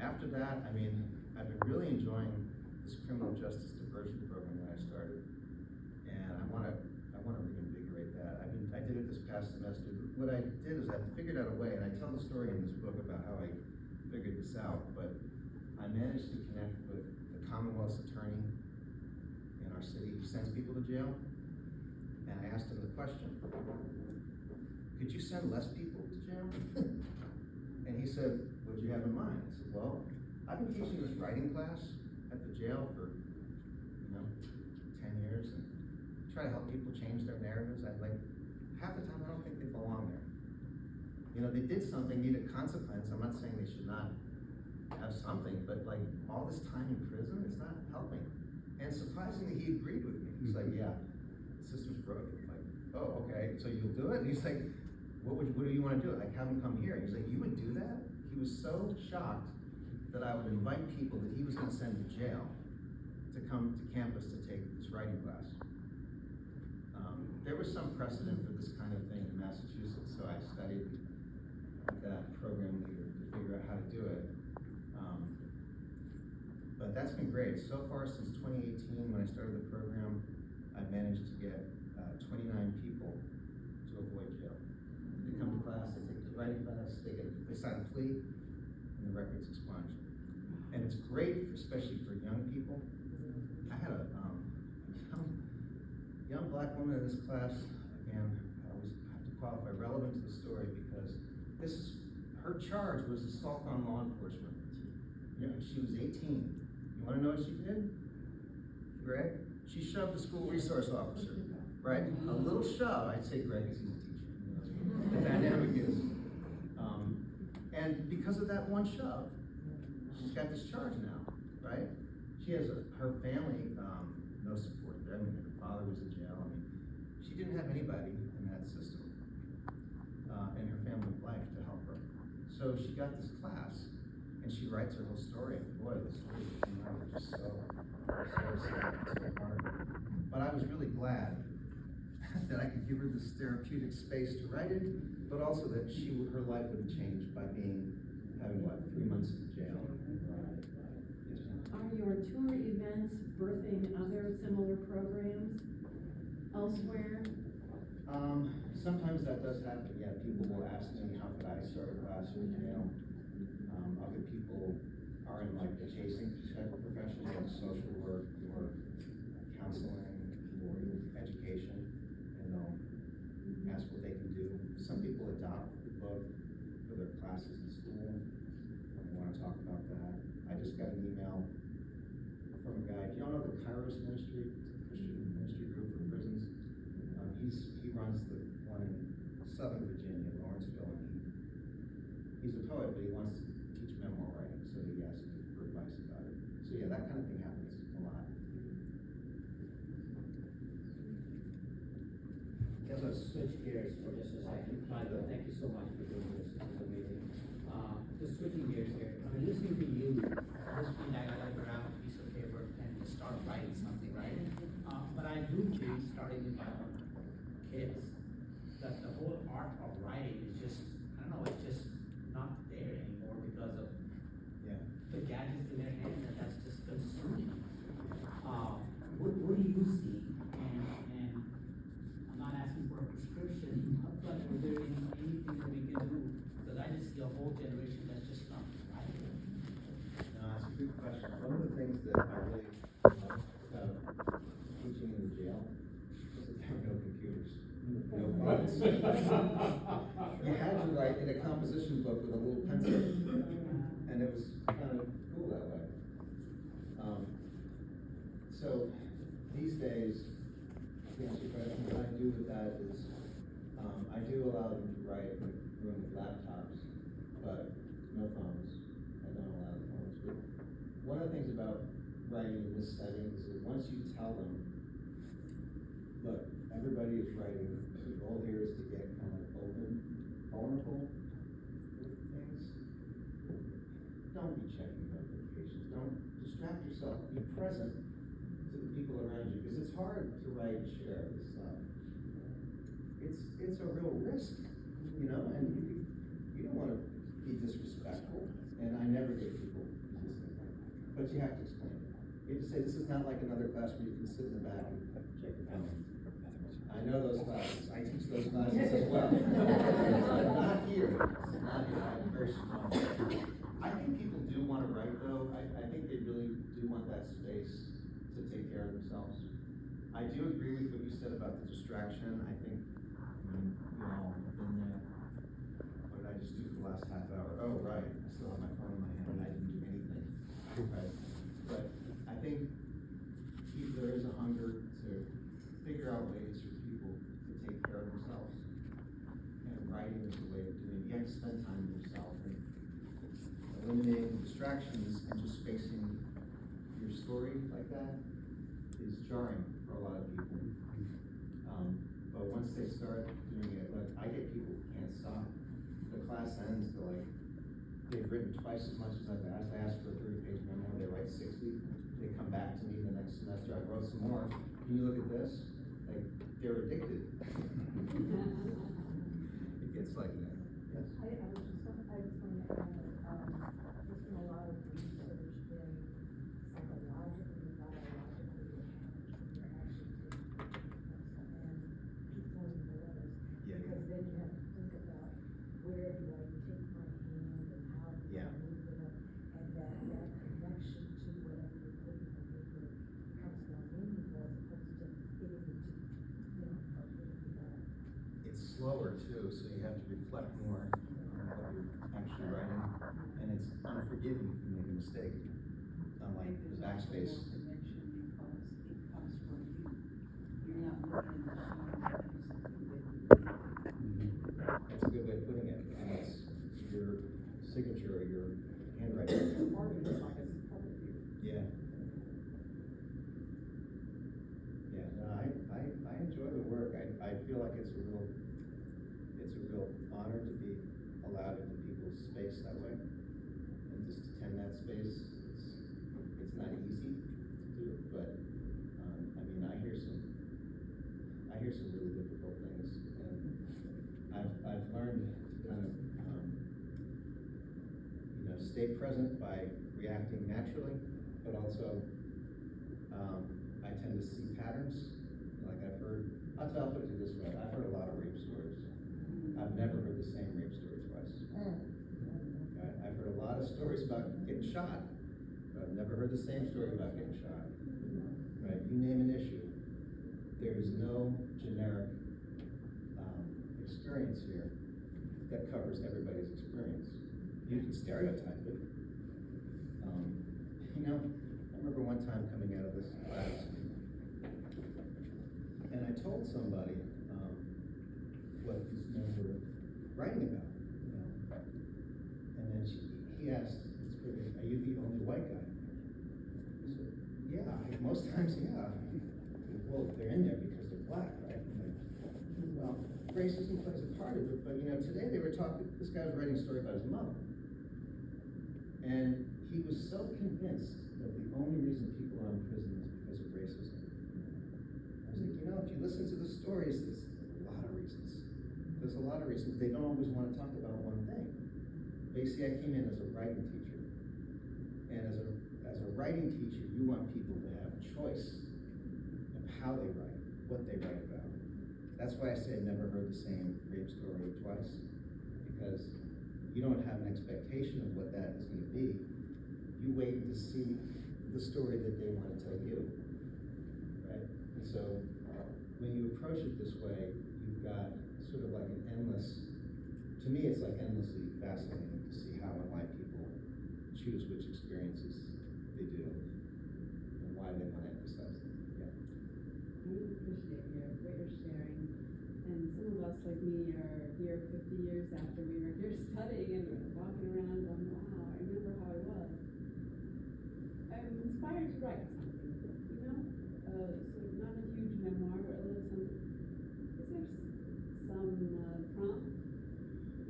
After that, I mean, I've been really enjoying this criminal justice diversion program that I started, and I want to reinvigorate that. I did it this past semester. What I did is I figured out a way, and I tell the story in this book about how I figured this out, but I managed to connect with the Commonwealth's attorney in our city who sends people to jail, and I asked him the question, could you send less people to jail? And he said, what do you have in mind? I said, well, I've been teaching this writing class at the jail for, 10 years. leaders and try to help people change their narratives. Half the time, I don't think they belong there. You know, they did something, needed consequence. I'm not saying they should not have something, but like all this time in prison, it's not helping. And surprisingly, he agreed with me. He's like, yeah, the system's broken. I'm like, oh, okay, so you'll do it? And he's like, what do you want to do? Like, have him come here. He's like, you would do that? He was so shocked that I would invite people that he was going to send to jail to come to campus to take this writing class. There was some precedent for this kind of thing in Massachusetts, so I studied with that program leader to figure out how to do it. But that's been great. So far, since 2018, when I started the program, I've managed to get 29 people to avoid jail. They come to class, they take the writing class, they sign a plea, and the record's expunged. And it's great, especially for young people. I had a young black woman in this class. Again, I always have to qualify relevant to the story because her charge was assault on law enforcement. You know, she was 18. You wanna know what she did? Greg? She shoved the school resource officer, right? A little shove, I'd say Greg is he's a teacher. You know, the dynamic is. And because of that one shove, she's got this charge now, right? She has her family, no support there. I mean, her father was in jail. I mean, she didn't have anybody in that system, in her family life to help her. So she got this class, and she writes her whole story. And boy, the story that came out was just so sad, so hard. But I was really glad that I could give her this therapeutic space to write it, but also that her life would have changed by having 3 months in jail. Are your tour events birthing other similar programs elsewhere? Sometimes that does happen, yeah. People will ask me, how could I start a class in jail? Other people are in like the chasing type of professions, like social work or counseling or education, and they'll ask what they can do. Some people adopt the book for their classes in school, and they want to talk about that. I just got an email from a guy. Do y'all know the Kairos Ministry? It's a Christian ministry group for prisons. He runs the one in Southern Virginia, Lawrenceville, and he's a poet, but he wants to teach memoir writing, so he asked me for advice about it. So yeah, that kind of thing happens a lot. Yes, Let's switch gears for just a second. Thank you so much for doing this. This is amazing. Just switching gears here. I mean, listening to you, this week I got to grab a piece of paper and just start writing something, right? But I do think, starting with my own kids, that the whole art of writing is just, I don't know, it's just not there anymore because of the gadgets in their hands, and that's just consuming. What do you see? And I'm not asking for a prescription, but is there anything that we can do? Because I just see a whole generation that's just not writing. That's a good question. One of the things that I really loved about teaching in the jail was that there were no computers, no phones. You had to write in a composition book with a little pencil, and it was kind of cool that way. So these days, to answer your question, what I do with that is I do allow them to write in a room with laptops, but no phones. I don't allow the phones. But one of the things about writing in this setting is that once you tell them, look, everybody is writing, the goal here is to get kind of open, vulnerable with things. Don't be checking notifications. Don't distract yourself. Be present to the people around you, because it's hard to write and share this stuff. It's a real risk, you know, and you don't want to be disrespectful, and I never get people resisting that. But you have to explain it. You have to say, this is not like another class where you can sit in the back and check your phone. I know those classes. I teach those classes as well. Not here. Not here. I'm very strong. I think people do want to write, though. I think they really do want that space to take care of themselves. I do agree with what you said about the distraction. I think we all have been there. What did I just do for the last half hour? Oh, right. I still have my phone in my hand and I didn't do anything. Right. But I think there is a hunger to spend time with yourself and eliminating distractions and just facing your story like that is jarring for a lot of people. But once they start doing it, like, I get people who can't stop. The class ends, they're like, they've written twice as much as I've asked. I asked for a 30-page memo, they write 60. They come back to me the next semester, I wrote some more. Can you look at this? Like, they're addicted. It gets like that. Yes. I just want to add, there's been a lot of research in psychologically, biologically, your actions and people in the letters. Yeah, yeah. Because then you have to think about where do I take my hand and how do I Yeah. move it up, and that connection to whatever you're putting on paper becomes more meaningful as opposed to hitting it, It's slower too, so you have to reflect more on what you're actually writing, and it's unforgiving if you make a mistake. Unlike the backspace. Connection because it comes from you. You're not looking at That's a good way of putting it, and it's your signature or your handwriting. part of it, like it's part of you. Yeah. Yeah, no, I enjoy the work. I feel like it's a real honor to be allowed into people's space that way. And just to tend that space, it's not easy to do, but, I mean, I hear some really difficult things, and I've learned to kind of, stay present by reacting naturally, but also, I tend to see patterns. Like I'll put it this way, I've heard a lot of rape stories. I've never heard the same rape story twice. Right? I've heard a lot of stories about getting shot, but I've never heard the same story about getting shot. Right? You name an issue, there is no generic experience here that covers everybody's experience. You can stereotype it. I remember one time coming out of this class, and I told somebody what these men were writing about, and then he asked, "Are you the only white guy?" I said, "Yeah, most times, yeah." Well, they're in there because they're black, right? Well, racism plays a part of it, but today they were talking, this guy was writing a story about his mother. And he was so convinced that the only reason people are in prison is because of racism. I was like, if you listen to the stories, there's a lot of reasons. There's a lot of reasons. They don't always want to talk about one thing. Basically, I came in as a writing teacher. And as a writing teacher, you want people to have choice of how they write, what they write about. That's why I say I've never heard the same rape story twice, because you don't have an expectation of what that is going to be. You wait to see the story that they want to tell you, right? And so when you approach it this way, you've got sort of like an endless, to me it's like endlessly fascinating to see how and why people choose which experiences they do and why they want to emphasize them. Yeah. I really appreciate your sharing. And some of us, like me, are here 50 years after we were here studying and walking around going, wow, I remember how I was. I'm inspired to write something, sort of not a huge memoir, but a little something. Is there some prompt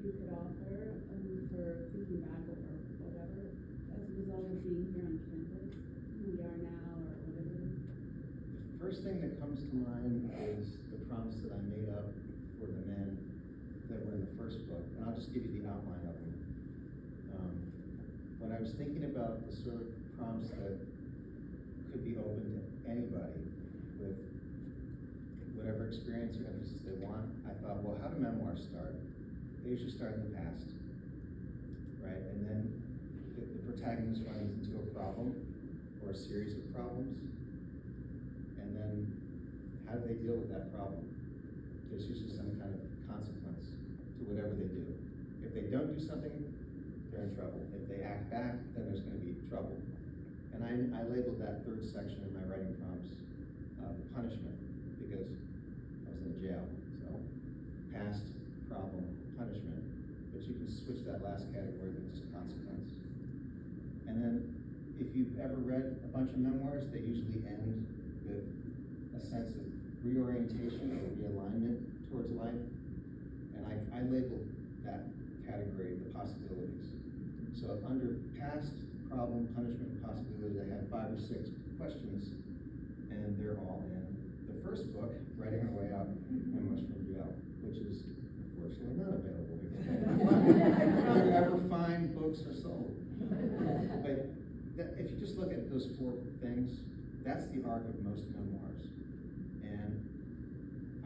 you could offer for thinking back or whatever as a result of being here on campus, who we are now or whatever? The first thing that comes to mind is the prompts that I made up for the men that were in the first book, and I'll just give you the outline of them. When I was thinking about the sort of prompts that could be open to anybody with whatever experience or emphasis they want, I thought, well, how do memoirs start? They usually start in the past, right? And then the protagonist runs into a problem or a series of problems, and then how do they deal with that problem? There's usually some kind of consequence to whatever they do. If they don't do something, they're in trouble. If they act back, then there's going to be trouble. And I labeled that third section in my writing prompts punishment, because I was in jail. So past, problem, punishment. But you can switch that last category with just consequence. And then, if you've ever read a bunch of memoirs, they usually end with a sense of reorientation or realignment towards life. And I labeled that category the possibilities. So under past, problem, punishment, and possibilities, I had 5 or 6 questions, and they're all in the first book, Writing Our Way Out, Memoirs from Jail, which is unfortunately not available here. If you ever find books are sold. But if you just look at those 4 things, that's the arc of most memoirs. And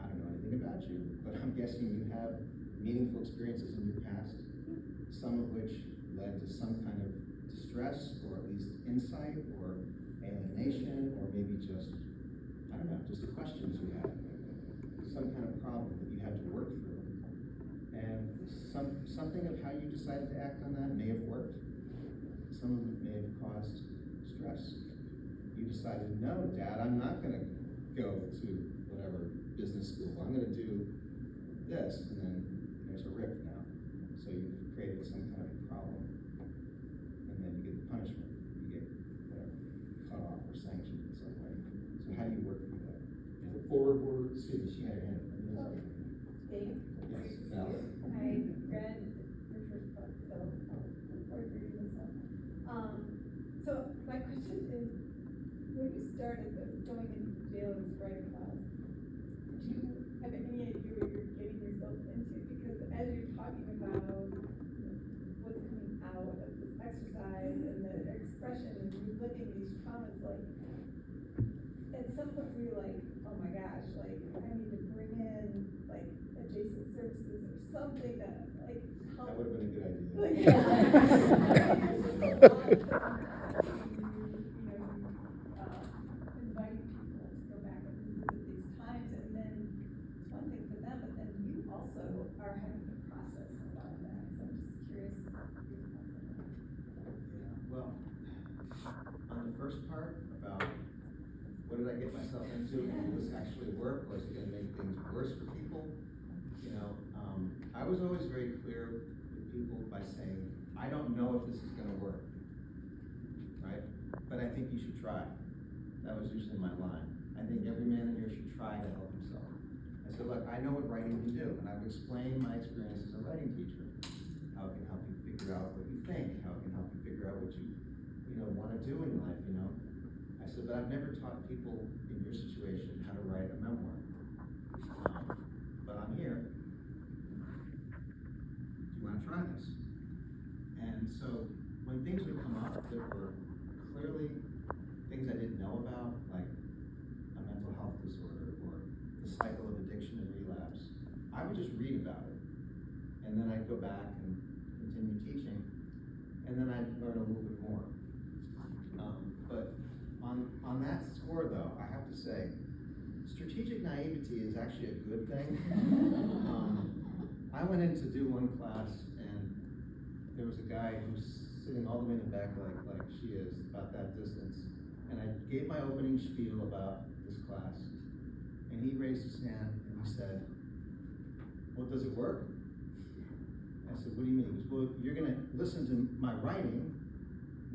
I don't know anything about you, but I'm guessing you have meaningful experiences in your past, some of which led to some kind of distress, or at least insight, or alienation, or maybe just, I don't know, just the questions you had, some kind of problem that you had to work through. And something of how you decided to act on that may have worked. Some of it may have caused stress. You decided, no, Dad, I'm not gonna go to whatever business school. I'm gonna do this, and then there's a rift now. So you've created some kind of problem. And then you get the punishment. You get whatever, cut off or sanctioned in some way. So how do you work through that? The 4 words. See, she had her hand. Dave? Yes, Val. I read your first book, so I'll forward reading this one. So my question is, when you started going into jail and writing class, did you have any idea what you're getting yourself into? Because as you're talking about what's coming out of this exercise and the expression and reliving these traumas, like, at some point we were like, oh my gosh, like, I need to bring in, like, adjacent services or something that, like, help. That would have been a good idea. Like, yeah. There's just a lot of inviting people to go back and visit these times, and then it's one thing for them, but then you also are having to process a lot of that, so I'm just curious your thoughts on that. Yeah, well, on the first part about what did I get myself into, and will this actually work, or is it gonna make things worse for people? You know, I was always very clear with people by saying, I don't know if this is gonna work, right? But I think you should try. That was usually my line. I think every man in here should try to help himself. I said, look, I know what writing can do, and I would explain my experience as a writing teacher. How it can help you figure out what you think, how it can help you figure out what you want to do in life, you know? I said, but I've never taught people in your situation how to write a memoir. But I'm here. Do you want to try this? And so when things would come up that were clearly things I didn't know about, like a mental health disorder or the cycle of addiction and relapse, I would just read about it. And then I'd go back and continue teaching. And then I'd learn a little bit more. But on that score, though, I have to say, strategic naivety is actually a good thing. I went in to do one class, and there was a guy who was sitting all the way in the back, like she is, about that distance. And I gave my opening spiel about this class, and he raised his hand and he said, well, does it work? I said, what do you mean? He goes, well, you're gonna listen to my writing.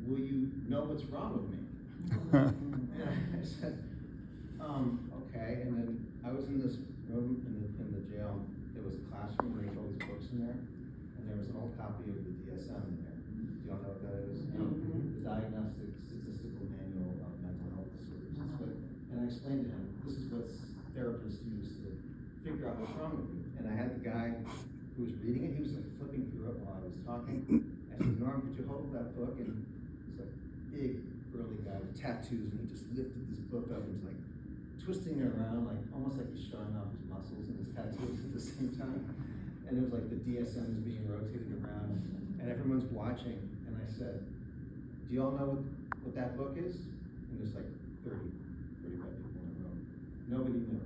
Will you know what's wrong with me? And I said, okay. And then I was in this room in the jail. There was a classroom, there was all these books in there, and there was an old copy of the DSM in there. Do y'all know what that is? The Diagnostic Statistical Manual of Mental Health Disorders. And I explained to him, this is what therapists use to figure out what's wrong with you. And I had the guy who was reading it, he was like flipping through it while I was talking. I said, Norm, could you hold that book? And he's like big, burly guy with tattoos, and he just lifted this book up and was like twisting it around, like almost like he's showing off his muscles and his tattoos at the same time. And it was like the DSM is being rotated around, and everyone's watching. And I said, do you all know what that book is? And there's like 35 people in the room. Nobody knew.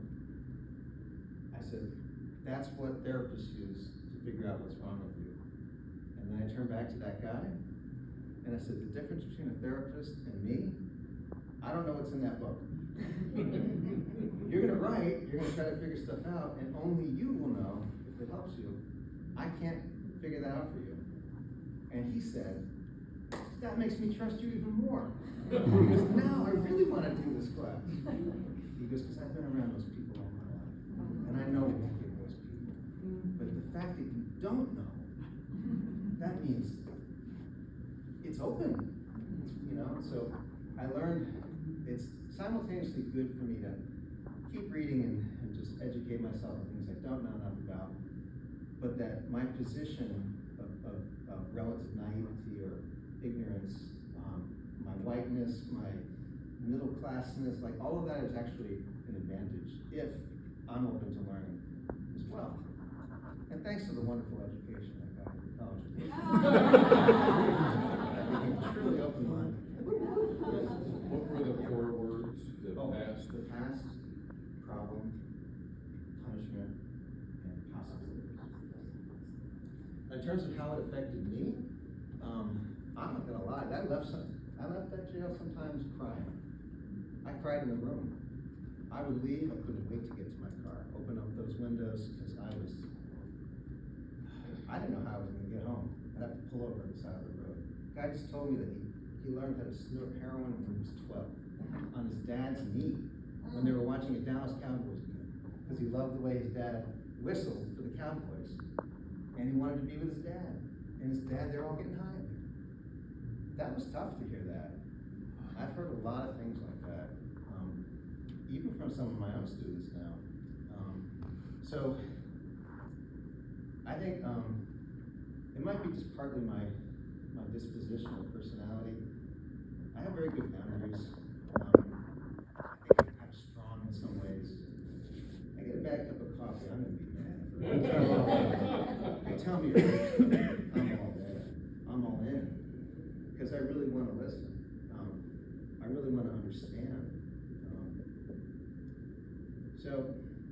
I said, that's what therapists use to figure out what's wrong with you. And then I turned back to that guy, and I said, the difference between a therapist and me, I don't know what's in that book. You're gonna write, you're gonna try to figure stuff out, and only you will know if it helps you. I can't figure that out for you. And he said, that makes me trust you even more. Because now I really want to do this class. He goes, because I've been around those people all my life. And I know we won't get those people. But the fact that you don't know, that means it's open. You know, so I learned it's simultaneously good for me to keep reading and just educate myself on things I don't know enough about, but that my position of relative naivety or ignorance, my whiteness, my middle classness, like all of that is actually an advantage if I'm open to learning as well. And thanks to the wonderful education I got in college. I became truly open-minded. What were the 4 words that passed? The past, problem, punishment, and possibility. In terms of how it affected me, I'm not gonna lie, I left that jail sometimes crying. I cried in the room. I would leave, I couldn't wait to get to my car, open up those windows, because I didn't know how I was gonna get home. I'd have to pull over on the side of the road. The guy just told me that he learned how to snort heroin when he was 12, on his dad's knee, when they were watching a Dallas Cowboys game, because he loved the way his dad whistled for the Cowboys, and he wanted to be with his dad. And his dad, they're all getting high. That was tough to hear that. I've heard a lot of things like that, even from some of my own students now. So I think it might be just partly my disposition or personality. I have very good boundaries. I think I'm kind of strong in some ways. I get a bad cup of coffee, I'm gonna be mad. You tell me I'm all there. I'm all in. Because I really want to listen. I really want to understand. So,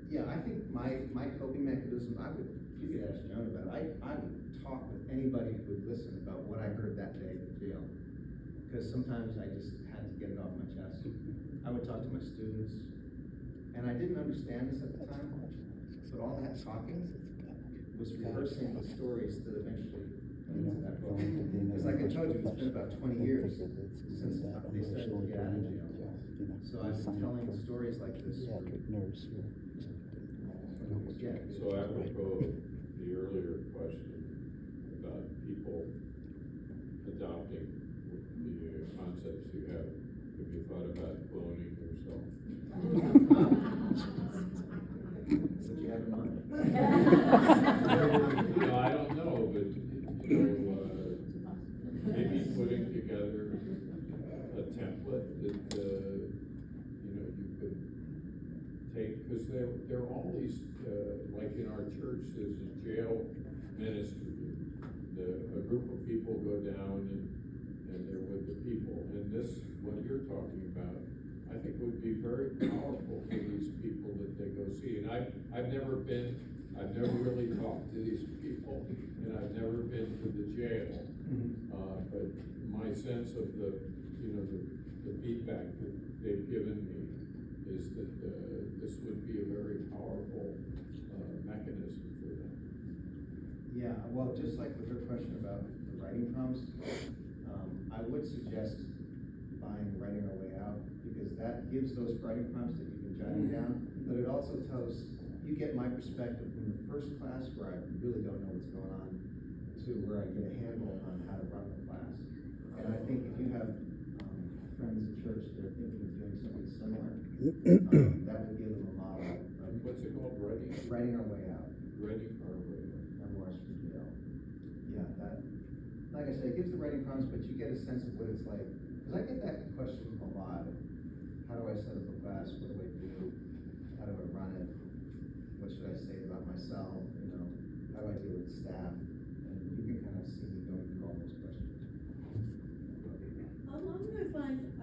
yeah, I think my coping mechanism, if you could ask Joan about it, I would talk with anybody who would listen about what I heard that day at jail. Because sometimes I just had to get it off my chest. I would talk to my students, and I didn't understand this at the time, but all that talking was rehearsing the stories that eventually led to that book. Because like I told you, it's been about 20 years since they started to get out of jail. So I've been telling stories like this for So apropos of the earlier question about people adopting the concepts you have you thought about cloning yourself? What you have in mind? No, I don't know, but maybe putting together a template that you could take, because there are all these like in our church there's a jail ministry. A group of people go down and they're with the people, and this what you're talking about I think would be very powerful for these people that they go see. And I've never really talked to these people, and I've never been to the jail. But my sense of the feedback that they've given me is that this would be a very powerful mechanism for them. Yeah, well, just like with her question about the writing prompts, I would suggest buying Writing Our Way Out, because that gives those writing prompts that you can jot down, but it also tells, you get my perspective from the first class where I really don't know what's going on to where I get a handle on how to run the class. And I think if you have friends at church that are thinking of doing something similar, that would give them a model. What's it called? Writing Our Way Out. Writing Our Way Out. Memoirs from jail. Yeah, that, like I said, it gives the writing prompts, but you get a sense of what it's like. Because I get that question a lot. How do I set up a class? What do I do? How do I run it? What should I say about myself? How do I deal with staff? And you can kind of see me going through all those questions. Along those lines,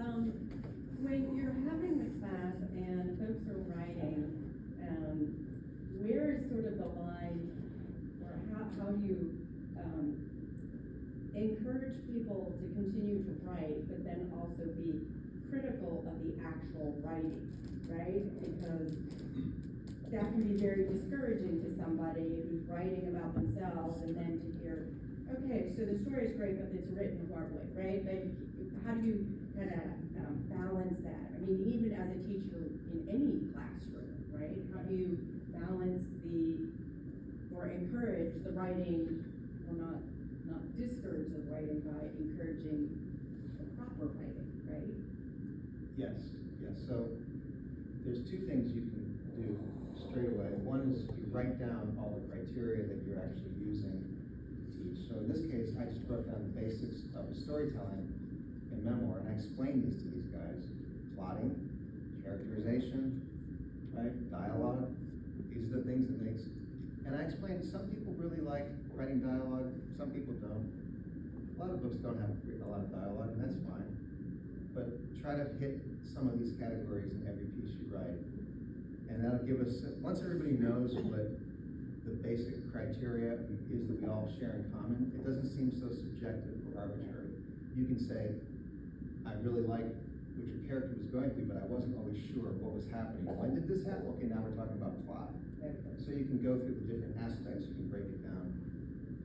when you're having the class and folks are writing, where is sort of the line, or how do you encourage people to continue to write, but then also be critical of the actual writing, right? Because that can be very discouraging to somebody who's writing about themselves, and then to hear, okay, okay, so the story is great, but it's written horribly, right? Like, how do you kind of balance that? I mean, even as a teacher in any classroom, right? How do you balance or encourage the writing, or not discourage the writing by encouraging the proper writing, right? Yes. So there's two things you can do straight away. One is you write down all the criteria that you're actually using to teach. So in this case, I just broke down the basics of storytelling in memoir, and I explained these to these guys. Plotting, characterization, right? Dialogue. These are the things that makes, and I explained some people really like writing dialogue, some people don't. A lot of books don't have a lot of dialogue, and that's fine. But try to hit some of these categories in every piece you write. And that'll give us, once everybody knows what the basic criteria is that we all share in common, it doesn't seem so subjective or arbitrary. You can say, I really like what your character was going through, but I wasn't always sure what was happening. When did this happen? Okay, now we're talking about plot. So you can go through the different aspects, you can break it down.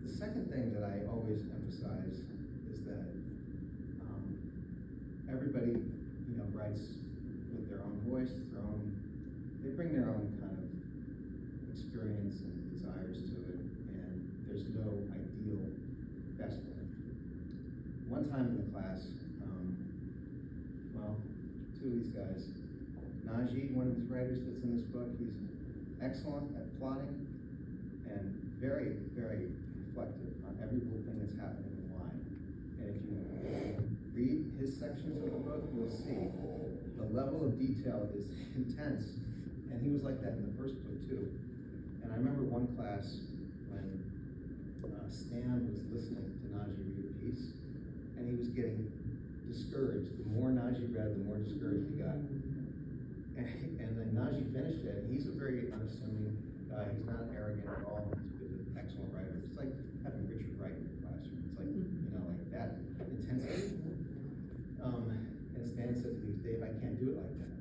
The second thing that I always emphasize is that everybody, writes with their own voice, they bring their own kind of experience and desires to it, and there's no ideal best way. One time in the class, two of these guys, Najee, one of these writers that's in this book, he's excellent at plotting and very, very reflective on every little thing that's happening in the line. And if you read his sections of the book, you'll see the level of detail is intense. And he was like that in the first book too. And I remember one class when Stan was listening to Najee read a piece, and he was getting discouraged. The more Najee read, the more discouraged he got. And then Najee finished it, and he's a very unassuming guy. He's not arrogant at all. He's an excellent writer. It's like having Richard Wright in your classroom. It's like, like that intensity. And Stan said to me, Dave, I can't do it like that.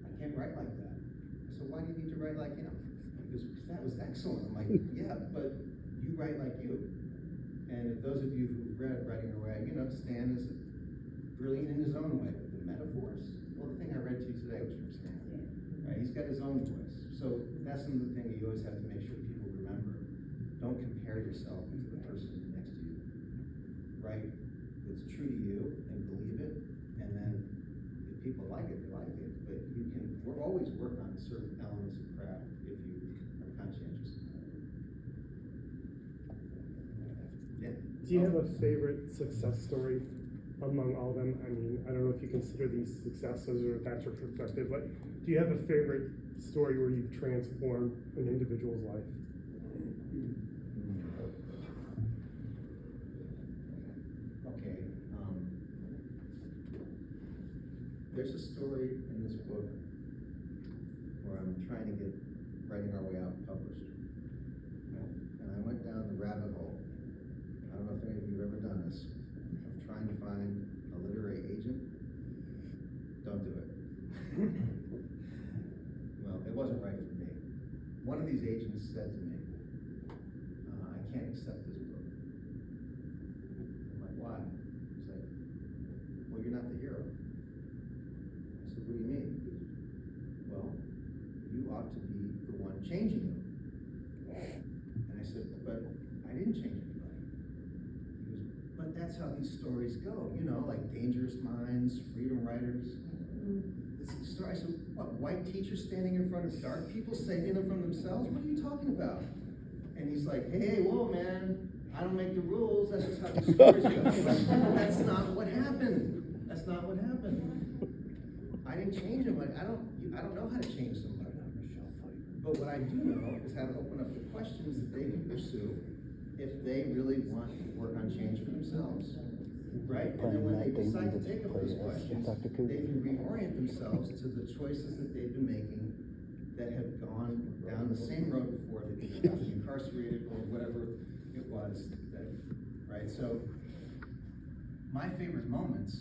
I can't write like that. I said, why do you need to write like him? He goes, because that was excellent. I'm like, yeah, but you write like you. And if those of you who've read Writing Away, Stan is brilliant in his own way. But the metaphors, well, the thing I read to you today was from Stan. Right? He's got his own voice. So that's another thing you always have to make sure people remember. Don't compare yourself to the person next to you. Write what's true to you and believe it. And then if people like it, they like it. But we're always working on certain elements of craft if you are conscientious about it. Yeah. Do you have a favorite success story among all of them? I mean, I don't know if you consider these successes or if that's your perspective, but do you have a favorite story where you've transformed an individual's life? Okay. There's a story in this book where I'm trying to get Writing Our Way Out published. And I went down the rabbit hole. I don't know if any of you have ever done this. Of trying to find a literary agent. Don't do it. Well, it wasn't right for me. One of these agents said to me, I can't accept this book. I'm like, why? He's like, well, you're not the hero. I said, what do you mean? He goes, well, you ought to be the one changing them. And I said, but I didn't change anybody. He goes, but that's how these stories go, like Dangerous Minds, Freedom Writers. This is the story. I said, what, white teachers standing in front of dark people saving them from themselves? What are you talking about? And he's like, hey, whoa, man, I don't make the rules. That's just how these stories go. That's not what happened. That's not what happened. I didn't change them. I don't know how to change somebody. But what I do know is how to open up the questions that they can pursue if they really want to work on change for themselves. Right? And then when they decide to take up those questions, they can reorient themselves to the choices that they've been making that have gone down the same road before. They could have been incarcerated or whatever it was. Right? So my favorite moments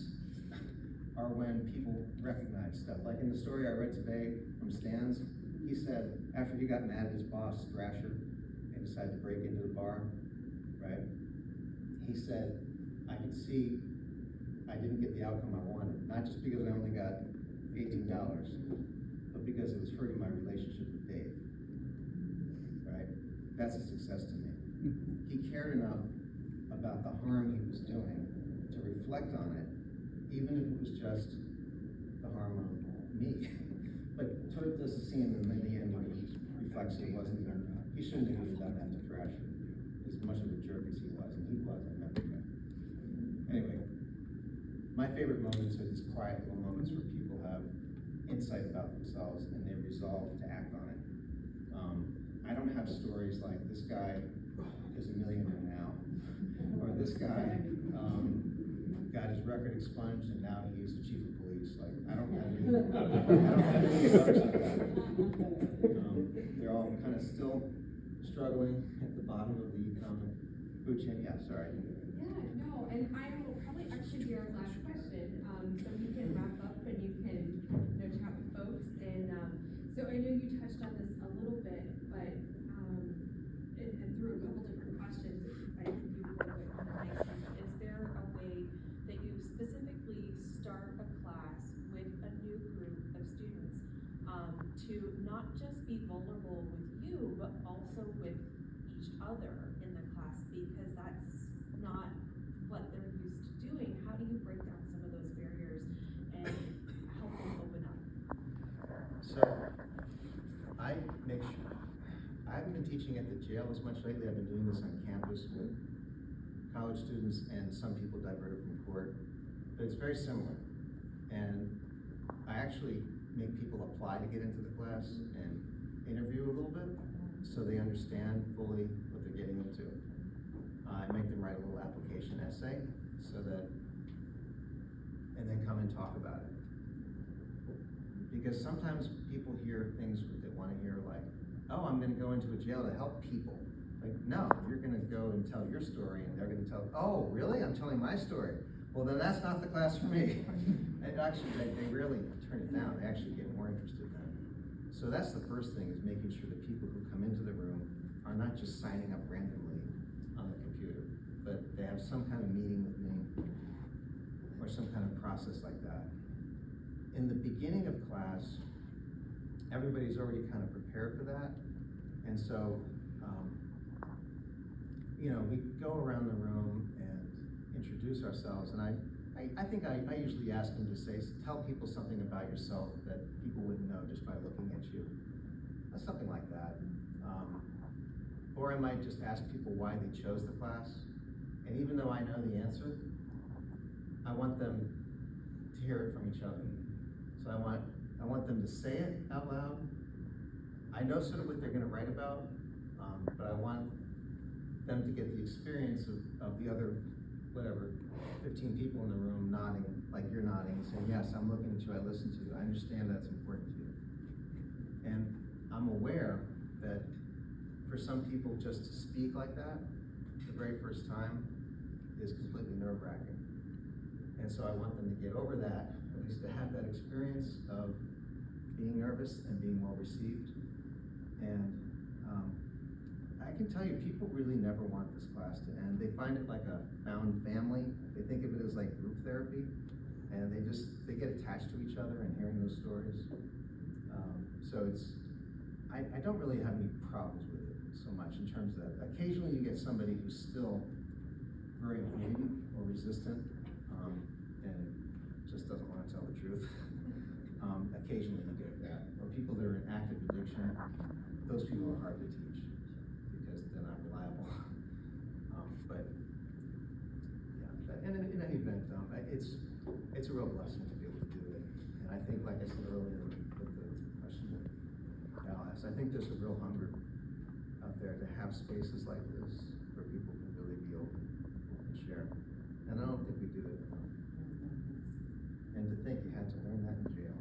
are when people recognize stuff. Like in the story I read today from Stan's, he said after he got mad at his boss, Thrasher, and decided to break into the bar, right? he said, I could see I didn't get the outcome I wanted, not just because I only got $18, but because it was hurting my relationship with Dave, right? That's a success to me. He cared enough about the harm he was doing to reflect on it, even if it was just the harm on me. But Turk does the scene in the end where he reflects it wasn't even, he shouldn't have even done that to Thrasher, as much of a jerk as he was, and he was, I remember that. Anyway, my favorite moments are these quiet little moments where people have insight about themselves and they resolve to act on it. I don't have stories like this guy is a millionaire now, or this guy got his record expunged and now he's the chief of police. Like, I don't have any stories like that. They're all kind of still struggling at the bottom of the economic food chain. Yeah, sorry. Yeah, no, and I will probably actually be our last question, so we can wrap up and you can, chat with folks. And so I know you touched on this a little bit, but and through a couple different questions, I think you were a bit nice. Is there a way that you specifically start a class with a new group of students to not just be vulnerable with you, but also with each other in the class, because that's not what they're used to doing? How do you break down some of those barriers and help them open up? So, I make sure, I haven't been teaching at the jail as much lately. I've been doing this on campus with college students and some people diverted from court, but it's very similar. And I actually make people apply to get into the class and interview a little bit so they understand fully what they're getting into. I make them write a little application essay so that, and then come and talk about it. Because sometimes people hear things that they want to hear, like, oh, I'm going to go into a jail to help people. Like, no, you're going to go and tell your story, and they're going to tell, oh, really? I'm telling my story. Well, then that's not the class for me. And actually, they rarely turn it down. They actually get more interested then. So that's the first thing, is making sure that people who come into the room are not just signing up randomly on the computer, but they have some kind of meeting with me or some kind of process like that. In the beginning of class, everybody's already kind of prepared for that. And so, we go around the room and introduce ourselves. And I think I usually ask them to tell people something about yourself that people wouldn't know just by looking at you. Something like that. Or I might just ask people why they chose the class. And even though I know the answer, I want them to hear it from each other. So I want them to say it out loud. I know sort of what they're going to write about, but I want them to get the experience of the other, 15 people in the room nodding, like you're nodding, and saying, yes, I'm looking at you, I listen to you, I understand that's important to you. And I'm aware that for some people just to speak like that the very first time is completely nerve-wracking. And so I want them to get over that, at least to have that experience of being nervous and being well received. And I can tell you, people really never want this class to end. They find it like a found family. They think of it as like group therapy, and they get attached to each other and hearing those stories. So I don't really have any problems with it so much in terms of that. Occasionally you get somebody who's still very avoidant or resistant, and just doesn't want to tell the truth. Occasionally you get that. Or people that are in active addiction, those people are hard to teach because they're not reliable. But yeah, and in any event, it's a real blessing to be able to do it. And I think, like I said earlier with the question that Al asked, I think there's a real hunger out there to have spaces like this where people can really be open and share. And I don't think we do it enough. And to think you had to learn that in jail.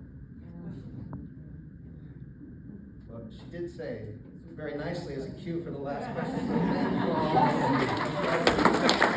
Well, she did say very nicely as a cue for the last question. So thank you all.